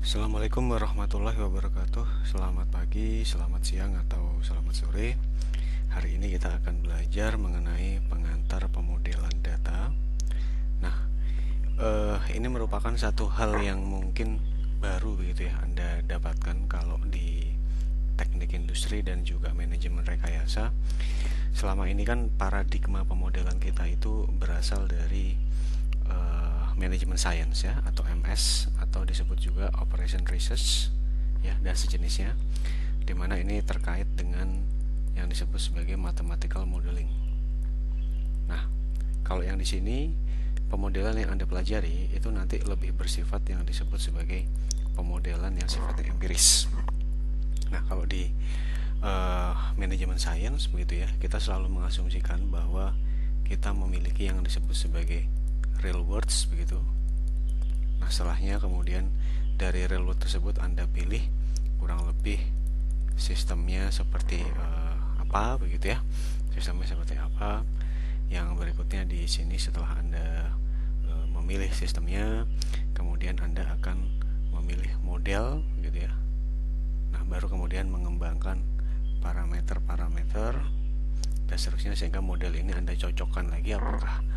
Assalamualaikum warahmatullahi wabarakatuh. Selamat pagi, selamat siang, atau selamat sore. Hari ini kita akan belajar mengenai pengantar pemodelan data. Nah, ini merupakan satu hal yang mungkin baru begitu ya Anda dapatkan kalau di teknik industri dan juga manajemen rekayasa. Selama ini kan paradigma pemodelan kita itu berasal dari manajemen science ya, atau MS, atau disebut juga operation research ya, dan sejenisnya, dimana ini terkait dengan yang disebut sebagai mathematical modeling. Nah, kalau yang di sini pemodelan yang Anda pelajari itu nanti lebih bersifat yang disebut sebagai pemodelan yang sifatnya empiris. Nah, kalau di manajemen science begitu ya, kita selalu mengasumsikan bahwa kita memiliki yang disebut sebagai real words begitu. Nah, setelahnya kemudian dari real word tersebut Anda pilih kurang lebih sistemnya seperti apa begitu ya. Sistemnya seperti apa. Yang berikutnya di sini setelah Anda memilih sistemnya, kemudian Anda akan memilih model gitu ya. Nah, baru kemudian mengembangkan parameter-parameter dan seterusnya sehingga model ini Anda cocokkan lagi apakah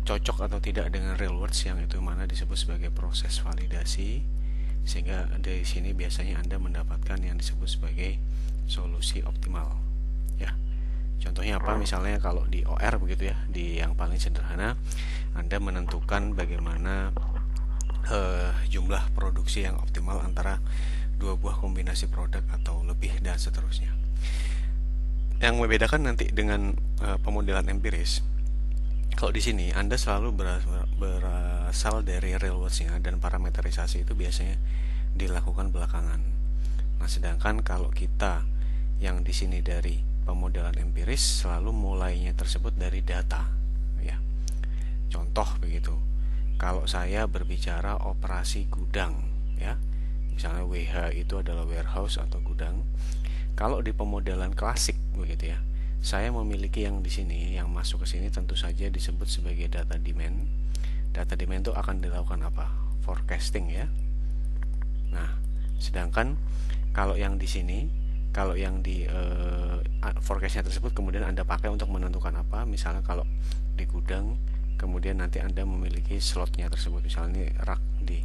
cocok atau tidak dengan real words, yang itu mana disebut sebagai proses validasi, sehingga dari sini biasanya Anda mendapatkan yang disebut sebagai solusi optimal ya. Contohnya apa? Misalnya kalau di OR begitu ya, di yang paling sederhana Anda menentukan bagaimana jumlah produksi yang optimal antara dua buah kombinasi produk atau lebih dan seterusnya. Yang membedakan nanti dengan pemodelan empiris, kalau di sini Anda selalu berasal dari real words-nya dan parameterisasi itu biasanya dilakukan belakangan. Nah, sedangkan kalau kita yang di sini dari pemodelan empiris selalu mulainya tersebut dari data ya. Contoh begitu. Kalau saya berbicara operasi gudang ya. Misalnya WH itu adalah warehouse atau gudang. Kalau di pemodelan klasik begitu ya, saya memiliki yang di sini, yang masuk ke sini tentu saja disebut sebagai data demand. Data demand itu akan dilakukan apa? Forecasting ya. Nah, sedangkan kalau yang di sini, kalau yang di forecastnya tersebut kemudian Anda pakai untuk menentukan apa? Misalnya kalau di gudang, kemudian nanti Anda memiliki slotnya tersebut. Misalnya ini rak di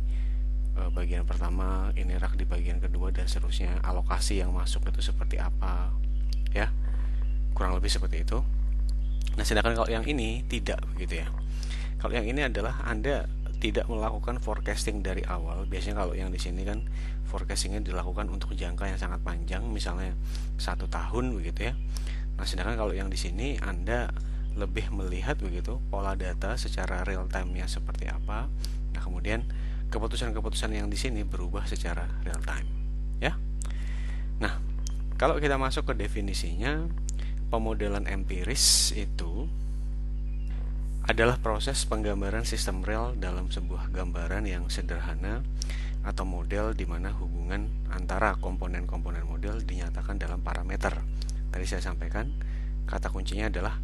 bagian pertama, ini rak di bagian kedua dan seterusnya. Alokasi yang masuk itu seperti apa? Ya. Kurang lebih seperti itu. Nah, sedangkan kalau yang ini tidak begitu ya. Kalau yang ini adalah Anda tidak melakukan forecasting dari awal. Biasanya kalau yang di sini kan forecastingnya dilakukan untuk jangka yang sangat panjang, misalnya 1 tahun begitu ya. Nah, sedangkan kalau yang di sini Anda lebih melihat begitu pola data secara real time-nya seperti apa. Nah, kemudian keputusan-keputusan yang di sini berubah secara real time ya. Nah, kalau kita masuk ke definisinya, pemodelan empiris itu adalah proses penggambaran sistem real dalam sebuah gambaran yang sederhana atau model di mana hubungan antara komponen-komponen model dinyatakan dalam parameter. Tadi saya sampaikan kata kuncinya adalah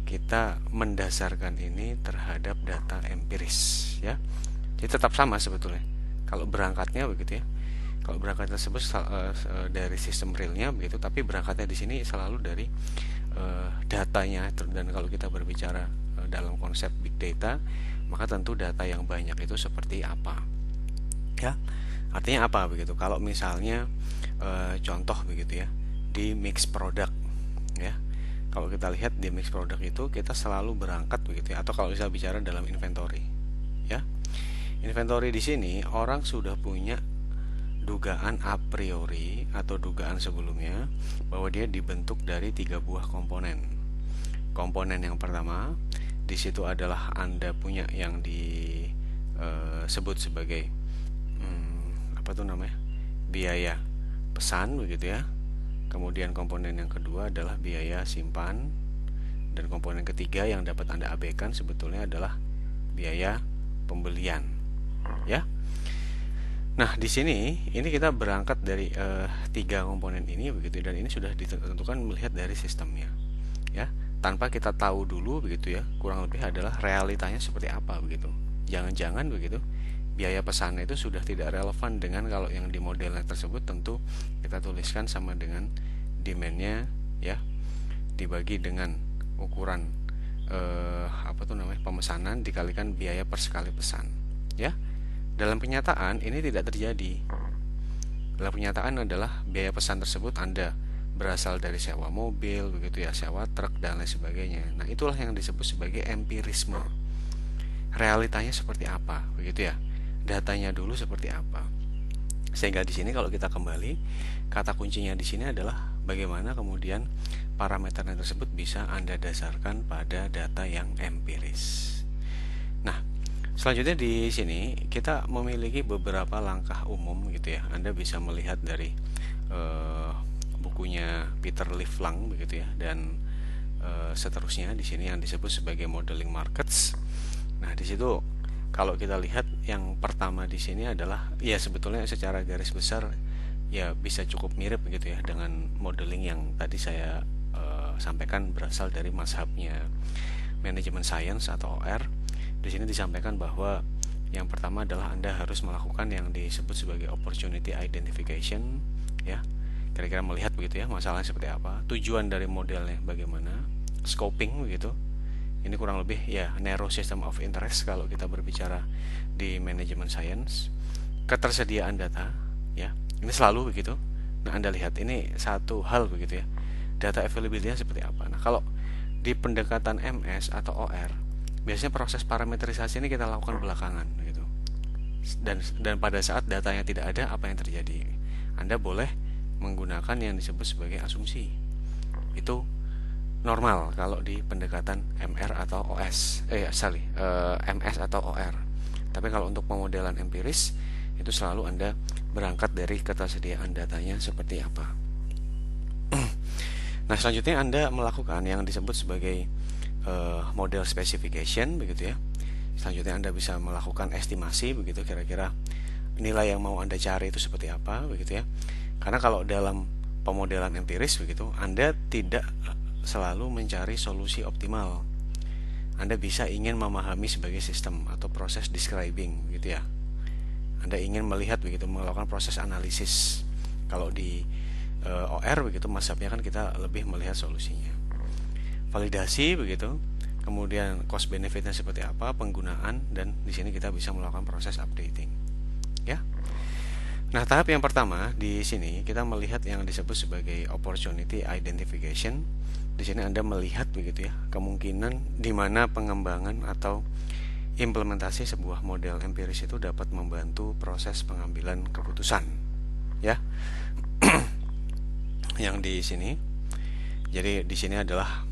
kita mendasarkan ini terhadap data empiris ya. Jadi tetap sama sebetulnya. Kalau berangkatnya begitu ya. Kalau berangkat tersebut dari sistem realnya begitu, tapi berangkatnya di sini selalu dari datanya. Dan kalau kita berbicara dalam konsep big data, maka tentu data yang banyak itu seperti apa ya. Artinya apa begitu? Kalau misalnya contoh begitu ya, di mix product ya, kalau kita lihat di mix product itu kita selalu berangkat begitu ya, atau kalau bisa bicara dalam inventory ya. Inventory di sini orang sudah punya dugaan a priori atau dugaan sebelumnya bahwa dia dibentuk dari 3 buah komponen. Komponen yang pertama di situ adalah Anda punya yang disebut sebagai apa tuh namanya? Biaya pesan begitu ya. Kemudian komponen yang kedua adalah biaya simpan, dan komponen ketiga yang dapat Anda abaikan sebetulnya adalah biaya pembelian ya. Nah, di sini ini kita berangkat dari 3 komponen ini begitu, dan ini sudah ditentukan melihat dari sistemnya ya, tanpa kita tahu dulu begitu ya, kurang lebih adalah realitanya seperti apa begitu. Jangan-jangan begitu biaya pesan itu sudah tidak relevan dengan kalau yang di modelnya tersebut tentu kita tuliskan sama dengan demand-nya ya, dibagi dengan ukuran pemesanan dikalikan biaya per sekali pesan ya. Dalam kenyataan ini tidak terjadi. Dalam kenyataan adalah biaya pesan tersebut Anda berasal dari sewa mobil begitu ya, sewa truk dan lain sebagainya. Nah, itulah yang disebut sebagai empirisme. Realitanya seperti apa begitu ya, datanya dulu seperti apa. Sehingga di sini kalau kita kembali, kata kuncinya di sini adalah bagaimana kemudian parameternya tersebut bisa Anda dasarkan pada data yang empiris. Nah, selanjutnya di sini kita memiliki beberapa langkah umum gitu ya. Anda bisa melihat dari bukunya Peter Liefflang begitu ya, dan seterusnya di sini yang disebut sebagai modeling markets. Nah, di situ kalau kita lihat yang pertama di sini adalah ya sebetulnya secara garis besar ya bisa cukup mirip begitu ya dengan modeling yang tadi saya sampaikan berasal dari mazhabnya manajemen science atau OR. Di sini disampaikan bahwa yang pertama adalah Anda harus melakukan yang disebut sebagai opportunity identification ya. Kira-kira melihat begitu ya masalahnya seperti apa, tujuan dari modelnya bagaimana, scoping begitu. Ini kurang lebih ya narrow system of interest kalau kita berbicara di manajemen science. Ketersediaan data ya, ini selalu begitu. Nah, Anda lihat ini satu hal begitu ya, data availability-nya seperti apa. Nah, kalau di pendekatan MS atau OR biasanya proses parametrisasi ini kita lakukan belakangan gitu. Dan pada saat datanya tidak ada, apa yang terjadi? Anda boleh menggunakan yang disebut sebagai asumsi. Itu normal kalau di pendekatan MR atau MS atau OR. Tapi kalau untuk pemodelan empiris itu selalu Anda berangkat dari ketersediaan datanya seperti apa. Nah, selanjutnya Anda melakukan yang disebut sebagai model specification begitu ya. Selanjutnya Anda bisa melakukan estimasi begitu, kira-kira nilai yang mau Anda cari itu seperti apa begitu ya. Karena kalau dalam pemodelan empiris begitu, Anda tidak selalu mencari solusi optimal. Anda bisa ingin memahami sebagai sistem atau proses describing gitu ya. Anda ingin melihat begitu, melakukan proses analisis. Kalau di OR begitu mazhabnya kan kita lebih melihat solusinya. Validasi begitu, kemudian cost benefitnya seperti apa, penggunaan, dan di sini kita bisa melakukan proses updating. Ya. Nah, tahap yang pertama di sini kita melihat yang disebut sebagai opportunity identification. Di sini Anda melihat begitu ya, kemungkinan di mana pengembangan atau implementasi sebuah model empiris itu dapat membantu proses pengambilan keputusan. Ya. Yang di sini. Jadi di sini adalah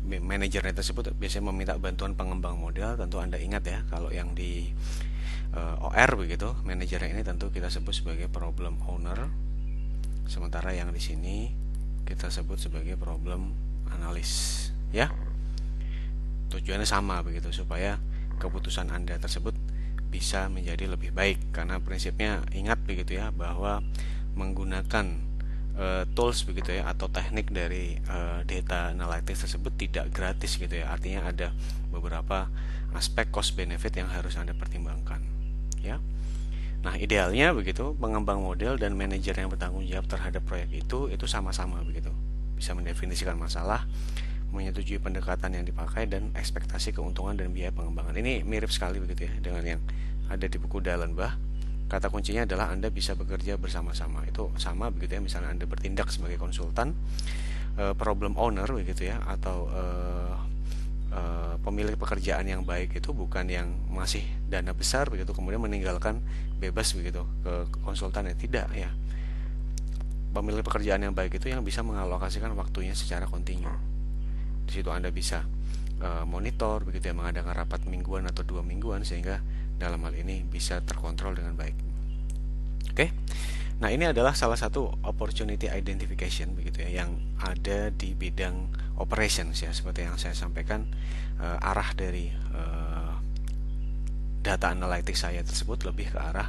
manajernya tersebut biasanya meminta bantuan pengembang model. Tentu Anda ingat ya, kalau yang di OR begitu, manajernya ini tentu kita sebut sebagai problem owner. Sementara yang di sini kita sebut sebagai problem analis, ya. Tujuannya sama begitu, supaya keputusan Anda tersebut bisa menjadi lebih baik. Karena prinsipnya ingat begitu ya, bahwa menggunakan tools begitu ya, atau teknik dari data analytics tersebut tidak gratis gitu ya. Artinya ada beberapa aspek cost benefit yang harus Anda pertimbangkan, ya. Nah, idealnya begitu pengembang model dan manajer yang bertanggung jawab terhadap proyek itu sama-sama begitu, bisa mendefinisikan masalah, menyetujui pendekatan yang dipakai, dan ekspektasi keuntungan dan biaya pengembangan. Ini mirip sekali begitu ya dengan yang ada di buku Dallenbach. Kata kuncinya adalah Anda bisa bekerja bersama-sama. Itu sama begitu ya, misalnya Anda bertindak sebagai konsultan, problem owner begitu ya, atau pemilik pekerjaan yang baik itu bukan yang masih dana besar begitu kemudian meninggalkan bebas begitu ke konsultan, ya tidak ya. Pemilik pekerjaan yang baik itu yang bisa mengalokasikan waktunya secara kontinu. Di situ Anda bisa monitor begitu ya, mengadakan rapat mingguan atau 2 mingguan sehingga dalam hal ini bisa terkontrol dengan baik. Oke. Nah, ini adalah salah satu opportunity identification begitu ya, yang ada di bidang operations ya, seperti yang saya sampaikan. Arah dari data analytics saya tersebut lebih ke arah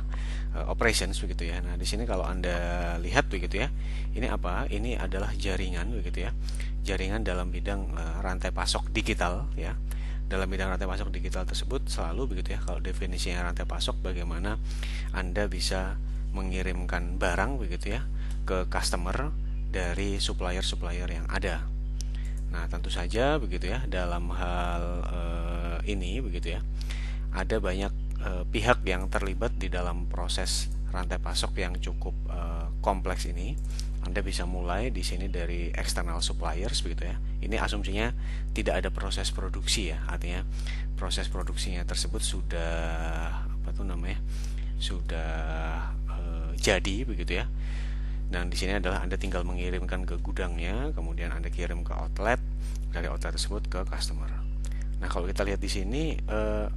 operations begitu ya. Nah, di sini kalau Anda lihat begitu ya, ini apa? Ini adalah jaringan begitu ya. Jaringan dalam bidang rantai pasok digital ya. dalam bidang rantai pasok digital tersebut selalu begitu ya, kalau definisinya rantai pasok bagaimana Anda bisa mengirimkan barang begitu ya ke customer dari supplier-supplier yang ada. Nah, tentu saja begitu ya, dalam hal ini begitu ya, ada banyak pihak yang terlibat di dalam proses rantai pasok yang cukup kompleks ini. Anda bisa mulai di sini dari external suppliers begitu ya. Ini asumsinya tidak ada proses produksi ya, artinya proses produksinya tersebut sudah sudah jadi begitu ya. Dan di sini adalah Anda tinggal mengirimkan ke gudangnya, kemudian Anda kirim ke outlet, dari outlet tersebut ke customer. Nah, kalau kita lihat di sini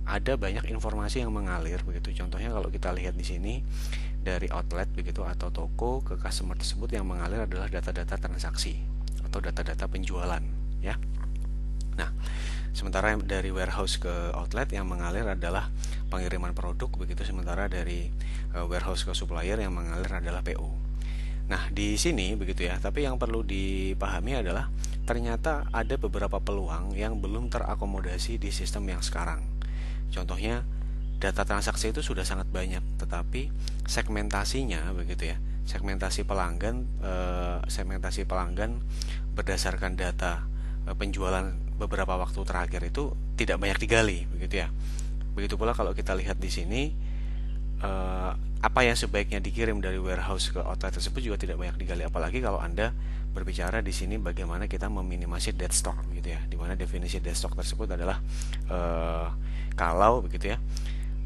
ada banyak informasi yang mengalir begitu. Contohnya kalau kita lihat di sini dari outlet begitu atau toko ke customer tersebut, yang mengalir adalah data-data transaksi atau data-data penjualan ya. Nah, sementara dari warehouse ke outlet yang mengalir adalah pengiriman produk begitu, sementara dari warehouse ke supplier yang mengalir adalah PO. Nah, di sini begitu ya, tapi yang perlu dipahami adalah ternyata ada beberapa peluang yang belum terakomodasi di sistem yang sekarang. Contohnya, data transaksi itu sudah sangat banyak, tetapi segmentasinya begitu ya, segmentasi pelanggan berdasarkan data penjualan beberapa waktu terakhir itu tidak banyak digali begitu ya. Begitu pula kalau kita lihat di sini, apa yang sebaiknya dikirim dari warehouse ke outlet tersebut juga tidak banyak digali, apalagi kalau Anda berbicara di sini bagaimana kita meminimasi dead stock gitu ya, dimana definisi dead stock tersebut adalah kalau begitu ya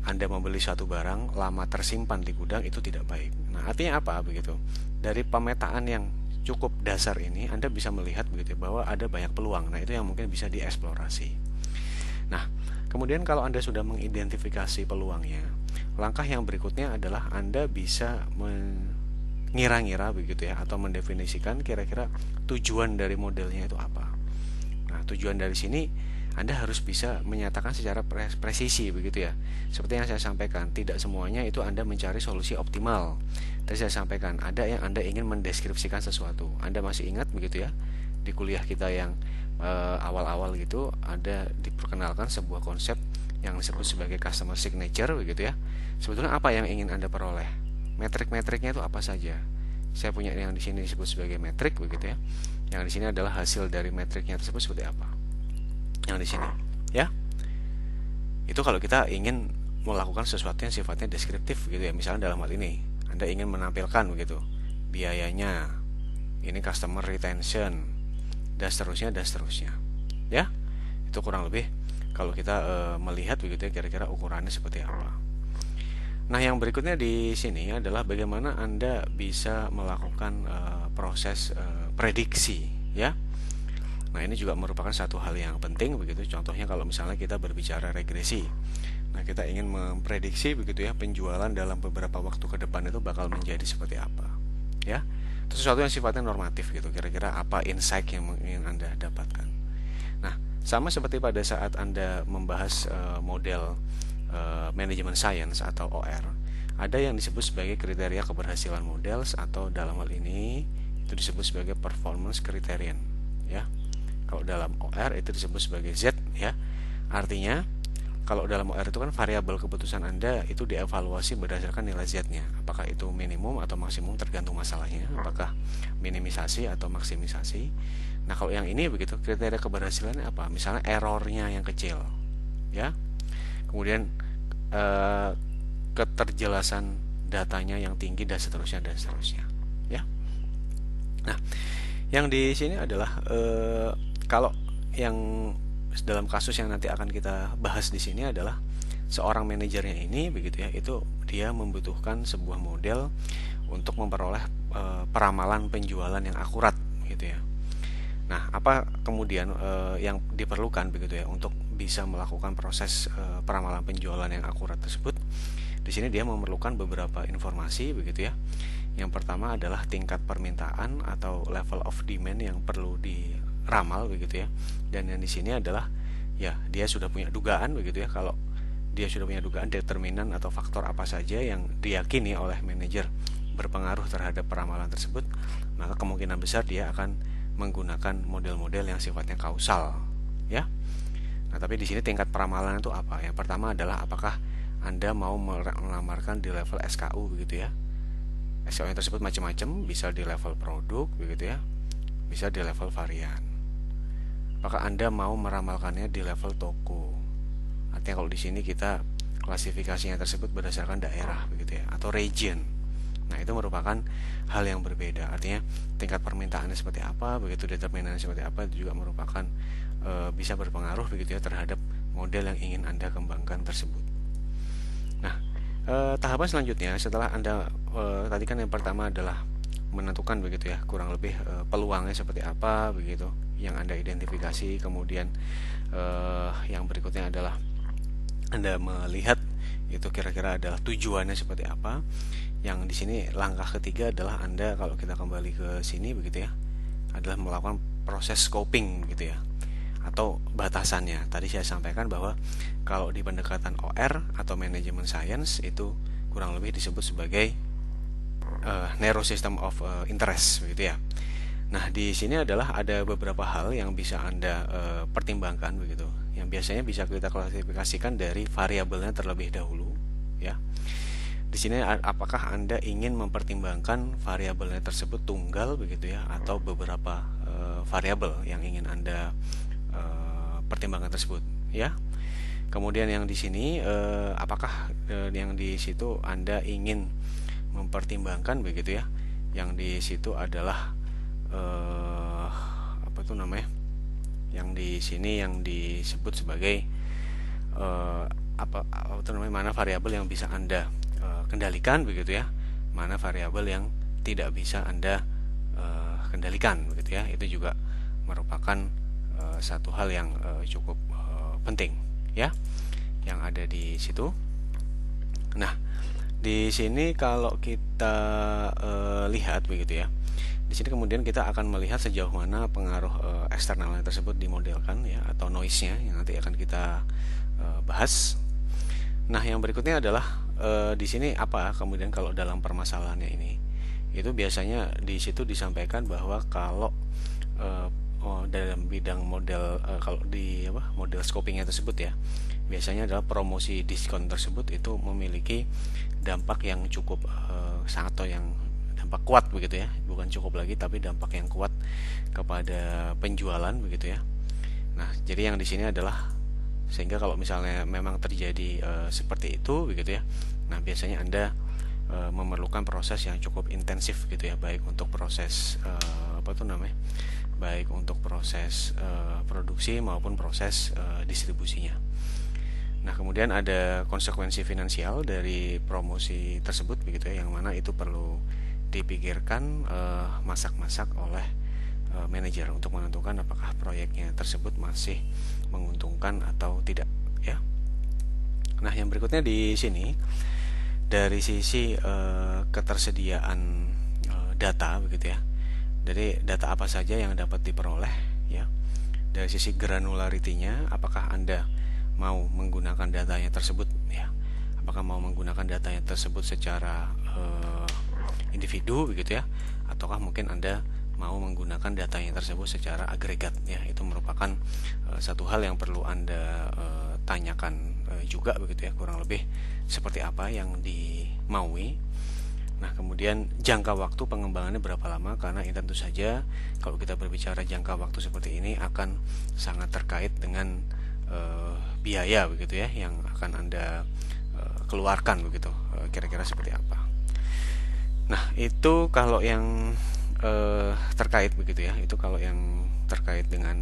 Anda membeli suatu barang lama tersimpan di gudang, itu tidak baik. Nah, artinya apa begitu? Dari pemetaan yang cukup dasar ini Anda bisa melihat begitu ya, bahwa ada banyak peluang. Nah, itu yang mungkin bisa dieksplorasi. Nah, kemudian kalau Anda sudah mengidentifikasi peluangnya, langkah yang berikutnya adalah Anda bisa mengira-ngira begitu ya, atau mendefinisikan kira-kira tujuan dari modelnya itu apa. Nah, tujuan dari sini Anda harus bisa menyatakan secara presisi begitu ya. Seperti yang saya sampaikan, tidak semuanya itu Anda mencari solusi optimal. Tadi saya sampaikan, ada yang Anda ingin mendeskripsikan sesuatu. Anda masih ingat begitu ya, di kuliah kita yang awal-awal gitu, ada diperkenalkan sebuah konsep yang disebut sebagai customer signature begitu ya. Sebetulnya apa yang ingin Anda peroleh? Metrik-metriknya itu apa saja? Saya punya yang di sini disebut sebagai metrik begitu ya. Yang di sini adalah hasil dari metriknya tersebut seperti apa? Yang di sini ya. Itu kalau kita ingin melakukan sesuatu yang sifatnya deskriptif gitu ya. Misalnya dalam hal ini Anda ingin menampilkan begitu biayanya, ini customer retention, dan seterusnya ya. Itu kurang lebih kalau kita melihat begitu ya, kira-kira ukurannya seperti apa. Nah, yang berikutnya di sini adalah bagaimana Anda bisa melakukan proses prediksi ya. Nah, ini juga merupakan satu hal yang penting begitu. Contohnya kalau misalnya kita berbicara regresi. Nah, kita ingin memprediksi begitu ya, penjualan dalam beberapa waktu ke depan itu bakal menjadi seperti apa ya. Itu sesuatu yang sifatnya normatif gitu. Kira-kira apa insight yang ingin Anda dapatkan. Nah, sama seperti pada saat Anda membahas model manajemen science atau OR, ada yang disebut sebagai kriteria keberhasilan model, atau dalam hal ini itu disebut sebagai performance criterion ya. Kalau dalam OR itu disebut sebagai Z ya. Artinya kalau dalam OR itu kan variabel keputusan Anda itu dievaluasi berdasarkan nilai Z-nya. Apakah itu minimum atau maksimum tergantung masalahnya, apakah minimisasi atau maksimisasi. Nah, kalau yang ini begitu, kriteria keberhasilannya apa? Misalnya errornya yang kecil ya. Kemudian keterjelasan datanya yang tinggi, dan seterusnya ya. Nah, yang di sini adalah kalau yang dalam kasus yang nanti akan kita bahas di sini adalah seorang manajernya ini begitu ya, itu dia membutuhkan sebuah model untuk memperoleh peramalan penjualan yang akurat gitu ya. Nah, apa kemudian yang diperlukan begitu ya untuk bisa melakukan proses peramalan penjualan yang akurat tersebut? Di sini dia memerlukan beberapa informasi begitu ya. Yang pertama adalah tingkat permintaan atau level of demand yang perlu diramal begitu ya. Dan yang di sini adalah ya, dia sudah punya dugaan begitu ya. Kalau dia sudah punya dugaan determinan atau faktor apa saja yang diyakini oleh manajer berpengaruh terhadap peramalan tersebut, maka kemungkinan besar dia akan menggunakan model-model yang sifatnya kausal ya. Nah, tapi di sini tingkat peramalan itu apa? Yang pertama adalah apakah Anda mau melamarkan di level SKU begitu ya. SKU yang tersebut macam-macam, bisa di level produk begitu ya, bisa di level varian. Apakah Anda mau meramalkannya di level toko? Artinya kalau di sini kita klasifikasinya tersebut berdasarkan daerah begitu ya, atau region. Nah, itu merupakan hal yang berbeda. Artinya tingkat permintaannya seperti apa, begitu determinannya seperti apa, itu juga merupakan bisa berpengaruh begitu ya terhadap model yang ingin Anda kembangkan tersebut. Nah, tahapan selanjutnya setelah Anda tadi kan yang pertama adalah menentukan begitu ya, kurang lebih peluangnya seperti apa begitu yang Anda identifikasi. Kemudian yang berikutnya adalah Anda melihat itu kira-kira adalah tujuannya seperti apa. Yang di sini langkah ketiga adalah Anda, kalau kita kembali ke sini begitu ya, adalah melakukan proses scoping gitu ya, atau batasannya. Tadi saya sampaikan bahwa kalau di pendekatan OR atau manajemen science itu kurang lebih disebut sebagai narrow system of interest begitu ya. Nah, di sini adalah ada beberapa hal yang bisa Anda pertimbangkan begitu, yang biasanya bisa kita klasifikasikan dari variabelnya terlebih dahulu ya. Di sini apakah Anda ingin mempertimbangkan variabelnya tersebut tunggal begitu ya, atau beberapa variabel yang ingin Anda pertimbangkan tersebut ya. Kemudian yang di sini apakah yang di situ Anda ingin mempertimbangkan begitu ya. Yang di situ adalah apa tuh namanya? Yang di sini yang disebut sebagai apa tuh namanya, mana variabel yang bisa Anda kendalikan begitu ya, mana variabel yang tidak bisa Anda kendalikan begitu ya. Itu juga merupakan satu hal yang cukup penting ya, yang ada di situ. Nah, di sini kalau kita lihat begitu ya, di sini kemudian kita akan melihat sejauh mana pengaruh eksternalnya tersebut dimodelkan ya, atau noise-nya yang nanti akan kita bahas. Nah, yang berikutnya adalah di sini apa kemudian kalau dalam permasalahannya ini, itu biasanya di situ disampaikan bahwa kalau dalam bidang model kalau di model scopingnya tersebut ya, biasanya adalah promosi diskon tersebut itu memiliki dampak yang cukup sangat, atau yang dampak kuat begitu ya, bukan cukup lagi tapi dampak yang kuat kepada penjualan begitu ya. Nah, jadi yang di sini adalah sehingga kalau misalnya memang terjadi seperti itu begitu ya, nah biasanya Anda memerlukan proses yang cukup intensif gitu ya, baik untuk proses baik untuk proses produksi maupun proses distribusinya. Nah, kemudian ada konsekuensi finansial dari promosi tersebut begitu ya, yang mana itu perlu dipikirkan masak-masak oleh manajer untuk menentukan apakah proyeknya tersebut masih menguntungkan atau tidak ya. Nah, yang berikutnya di sini dari sisi ketersediaan data begitu ya. Dari data apa saja yang dapat diperoleh ya. Dari sisi granularity-nya, apakah Anda mau menggunakan datanya tersebut ya. Apakah mau menggunakan datanya tersebut secara individu begitu ya, ataukah mungkin Anda mau menggunakan datanya tersebut secara agregat ya. Itu merupakan satu hal yang perlu Anda tanyakan juga begitu ya, kurang lebih seperti apa yang dimaui. Nah, kemudian jangka waktu pengembangannya berapa lama, karena tentu saja kalau kita berbicara jangka waktu seperti ini akan sangat terkait dengan biaya begitu ya, yang akan Anda keluarkan begitu, kira-kira seperti apa. Nah, itu kalau yang terkait begitu ya, itu kalau yang terkait dengan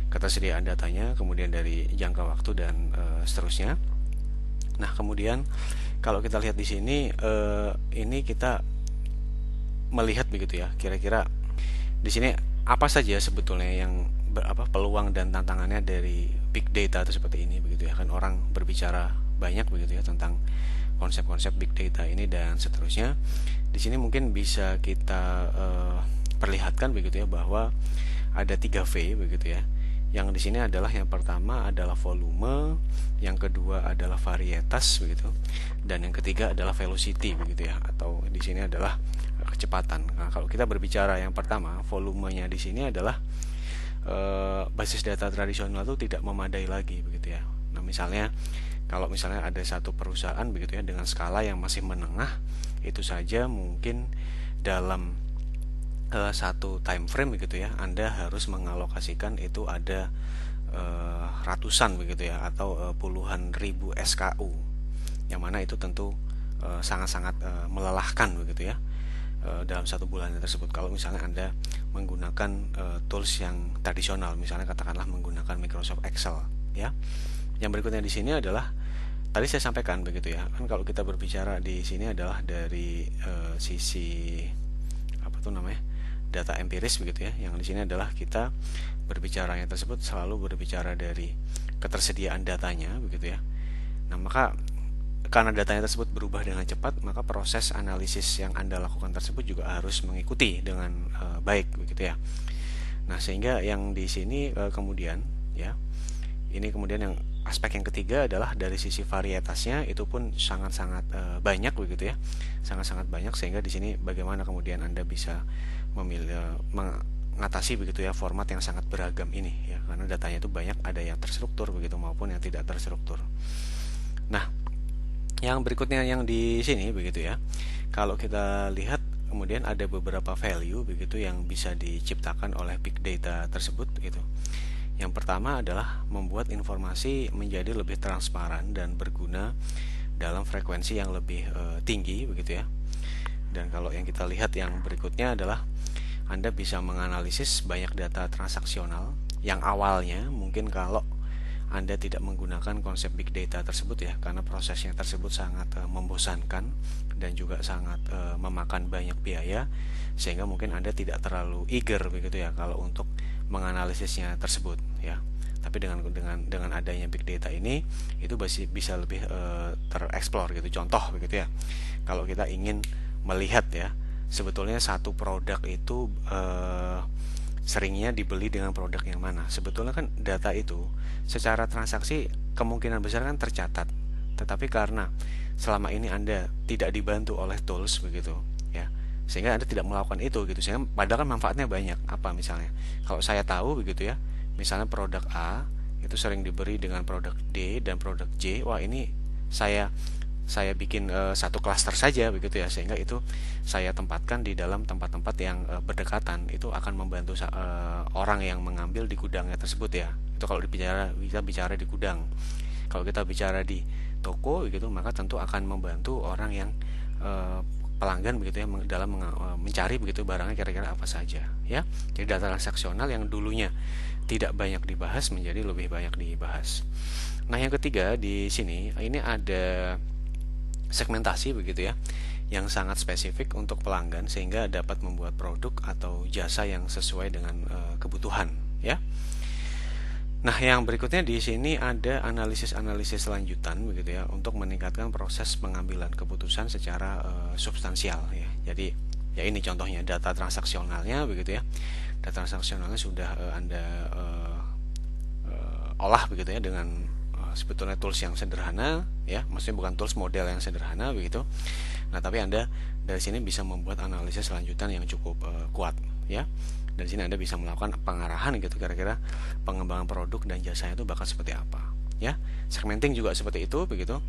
ketersediaan datanya, kemudian dari jangka waktu dan seterusnya. Nah, kemudian kalau kita lihat di sini ini kita melihat begitu ya, kira-kira di sini apa saja sebetulnya yang peluang dan tantangannya dari big data itu seperti ini begitu ya. Kan orang berbicara banyak begitu ya tentang konsep-konsep big data ini dan seterusnya. Di sini mungkin bisa kita perlihatkan begitu ya, bahwa ada 3 V begitu ya. Yang di sini adalah, yang pertama adalah volume, yang kedua adalah varietas begitu, dan yang ketiga adalah velocity begitu ya, atau di sini adalah kecepatan. Nah, kalau kita berbicara yang pertama, volumenya di sini adalah basis data tradisional itu tidak memadai lagi begitu ya. Nah, misalnya kalau misalnya ada satu perusahaan begitu ya dengan skala yang masih menengah, itu saja mungkin dalam satu time frame begitu ya, Anda harus mengalokasikan itu ada ratusan begitu ya, atau puluhan ribu SKU, yang mana itu tentu sangat-sangat melelahkan begitu ya dalam satu bulan tersebut kalau misalnya Anda menggunakan tools yang tradisional, misalnya katakanlah menggunakan Microsoft Excel ya. Yang berikutnya di sini adalah tadi saya sampaikan begitu ya, kan kalau kita berbicara di sini adalah dari sisi apa tuh namanya, data empiris begitu ya. Yang di sini adalah kita berbicaranya tersebut selalu berbicara dari ketersediaan datanya begitu ya. Nah, maka karena datanya tersebut berubah dengan cepat, maka proses analisis yang Anda lakukan tersebut juga harus mengikuti dengan baik begitu ya. Nah, sehingga yang di sini kemudian ya, ini kemudian yang aspek yang ketiga adalah dari sisi varietasnya itu pun sangat-sangat banyak begitu ya. Sangat-sangat banyak, sehingga di sini bagaimana kemudian Anda bisa memilih mengatasi begitu ya format yang sangat beragam ini ya, karena datanya itu banyak, ada yang terstruktur begitu maupun yang tidak terstruktur. Nah, yang berikutnya yang di sini begitu ya. Kalau kita lihat kemudian ada beberapa value begitu yang bisa diciptakan oleh big data tersebut gitu. Yang pertama adalah membuat informasi menjadi lebih transparan dan berguna dalam frekuensi yang lebih tinggi begitu ya. Dan kalau yang kita lihat yang berikutnya adalah Anda bisa menganalisis banyak data transaksional yang awalnya mungkin kalau Anda tidak menggunakan konsep big data tersebut ya, karena prosesnya tersebut sangat membosankan dan juga sangat memakan banyak biaya, sehingga mungkin Anda tidak terlalu eager begitu ya kalau untuk menganalisisnya tersebut ya. Tapi dengan adanya big data ini itu bisa lebih tereksplor gitu. Contoh begitu ya, kalau kita ingin melihat ya sebetulnya satu produk itu seringnya dibeli dengan produk yang mana. Sebetulnya kan data itu secara transaksi kemungkinan besar kan tercatat, tetapi karena selama ini Anda tidak dibantu oleh tools begitu ya, sehingga Anda tidak melakukan itu gitu. Sehingga padahal kan manfaatnya banyak. Apa misalnya? Kalau saya tahu begitu ya, misalnya produk A itu sering diberi dengan produk D dan produk J, wah ini saya bikin satu klaster saja begitu ya, sehingga itu saya tempatkan di dalam tempat-tempat yang berdekatan, itu akan membantu orang yang mengambil di gudangnya tersebut ya. Itu kalau kita bicara di gudang. Kalau kita bicara di toko begitu, maka tentu akan membantu orang yang pelanggan begitu ya dalam mencari begitu barangnya kira-kira apa saja ya. Jadi data transaksional yang dulunya tidak banyak dibahas menjadi lebih banyak dibahas. Nah, yang ketiga di sini ini ada segmentasi begitu ya, yang sangat spesifik untuk pelanggan sehingga dapat membuat produk atau jasa yang sesuai dengan kebutuhan ya. Nah, yang berikutnya di sini ada analisis-analisis lanjutan begitu ya untuk meningkatkan proses pengambilan keputusan secara substansial ya. Jadi ya ini contohnya data transaksionalnya begitu ya. Data transaksionalnya sudah Anda olah begitu ya dengan sebetulnya tools yang sederhana ya, maksudnya bukan tools model yang sederhana begitu. Nah, tapi Anda dari sini bisa membuat analisis lanjutan yang cukup kuat ya. Dari sini Anda bisa melakukan pengarahan gitu, kira-kira pengembangan produk dan jasanya itu bakal seperti apa ya. Segmenting juga seperti itu begitu.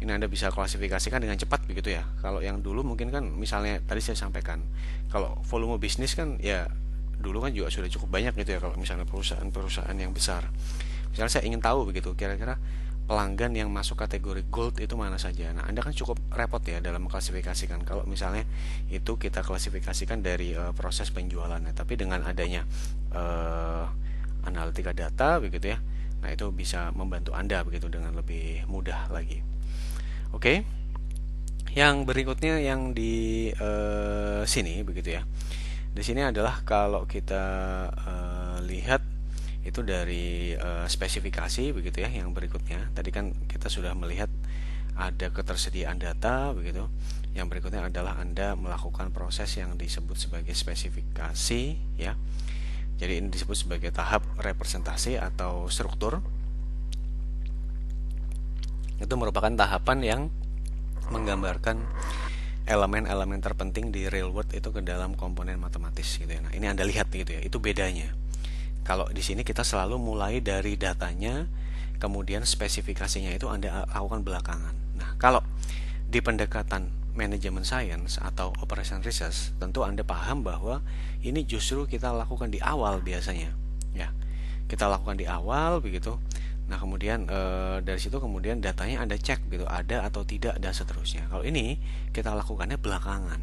Ini Anda bisa klasifikasikan dengan cepat begitu ya. Kalau yang dulu mungkin kan misalnya tadi saya sampaikan, kalau volume bisnis kan ya dulu kan juga sudah cukup banyak gitu ya, kalau misalnya perusahaan-perusahaan yang besar. Misalnya saya ingin tahu begitu kira-kira pelanggan yang masuk kategori gold itu mana saja. Nah, Anda kan cukup repot ya dalam mengklasifikasikan. Kalau misalnya itu kita klasifikasikan dari proses penjualannya, tapi dengan adanya analitika data begitu ya, nah itu bisa membantu Anda begitu dengan lebih mudah lagi. Oke. Yang berikutnya yang di sini begitu ya. Di sini adalah kalau kita lihat itu dari spesifikasi begitu ya. Yang berikutnya tadi kan kita sudah melihat ada ketersediaan data begitu. Yang berikutnya adalah Anda melakukan proses yang disebut sebagai spesifikasi ya. Jadi ini disebut sebagai tahap representasi atau struktur. Itu merupakan tahapan yang menggambarkan elemen-elemen terpenting di real world itu ke dalam komponen matematis gitu ya. Nah, ini Anda lihat gitu ya. Itu bedanya. Kalau di sini kita selalu mulai dari datanya, kemudian spesifikasinya itu Anda lakukan belakangan. Nah, kalau di pendekatan manajemen science atau operation research, tentu Anda paham bahwa ini justru kita lakukan di awal biasanya. Ya, kita lakukan di awal begitu. Nah, kemudian dari situ kemudian datanya Anda cek gitu, ada atau tidak dan seterusnya. Kalau ini kita lakukannya belakangan,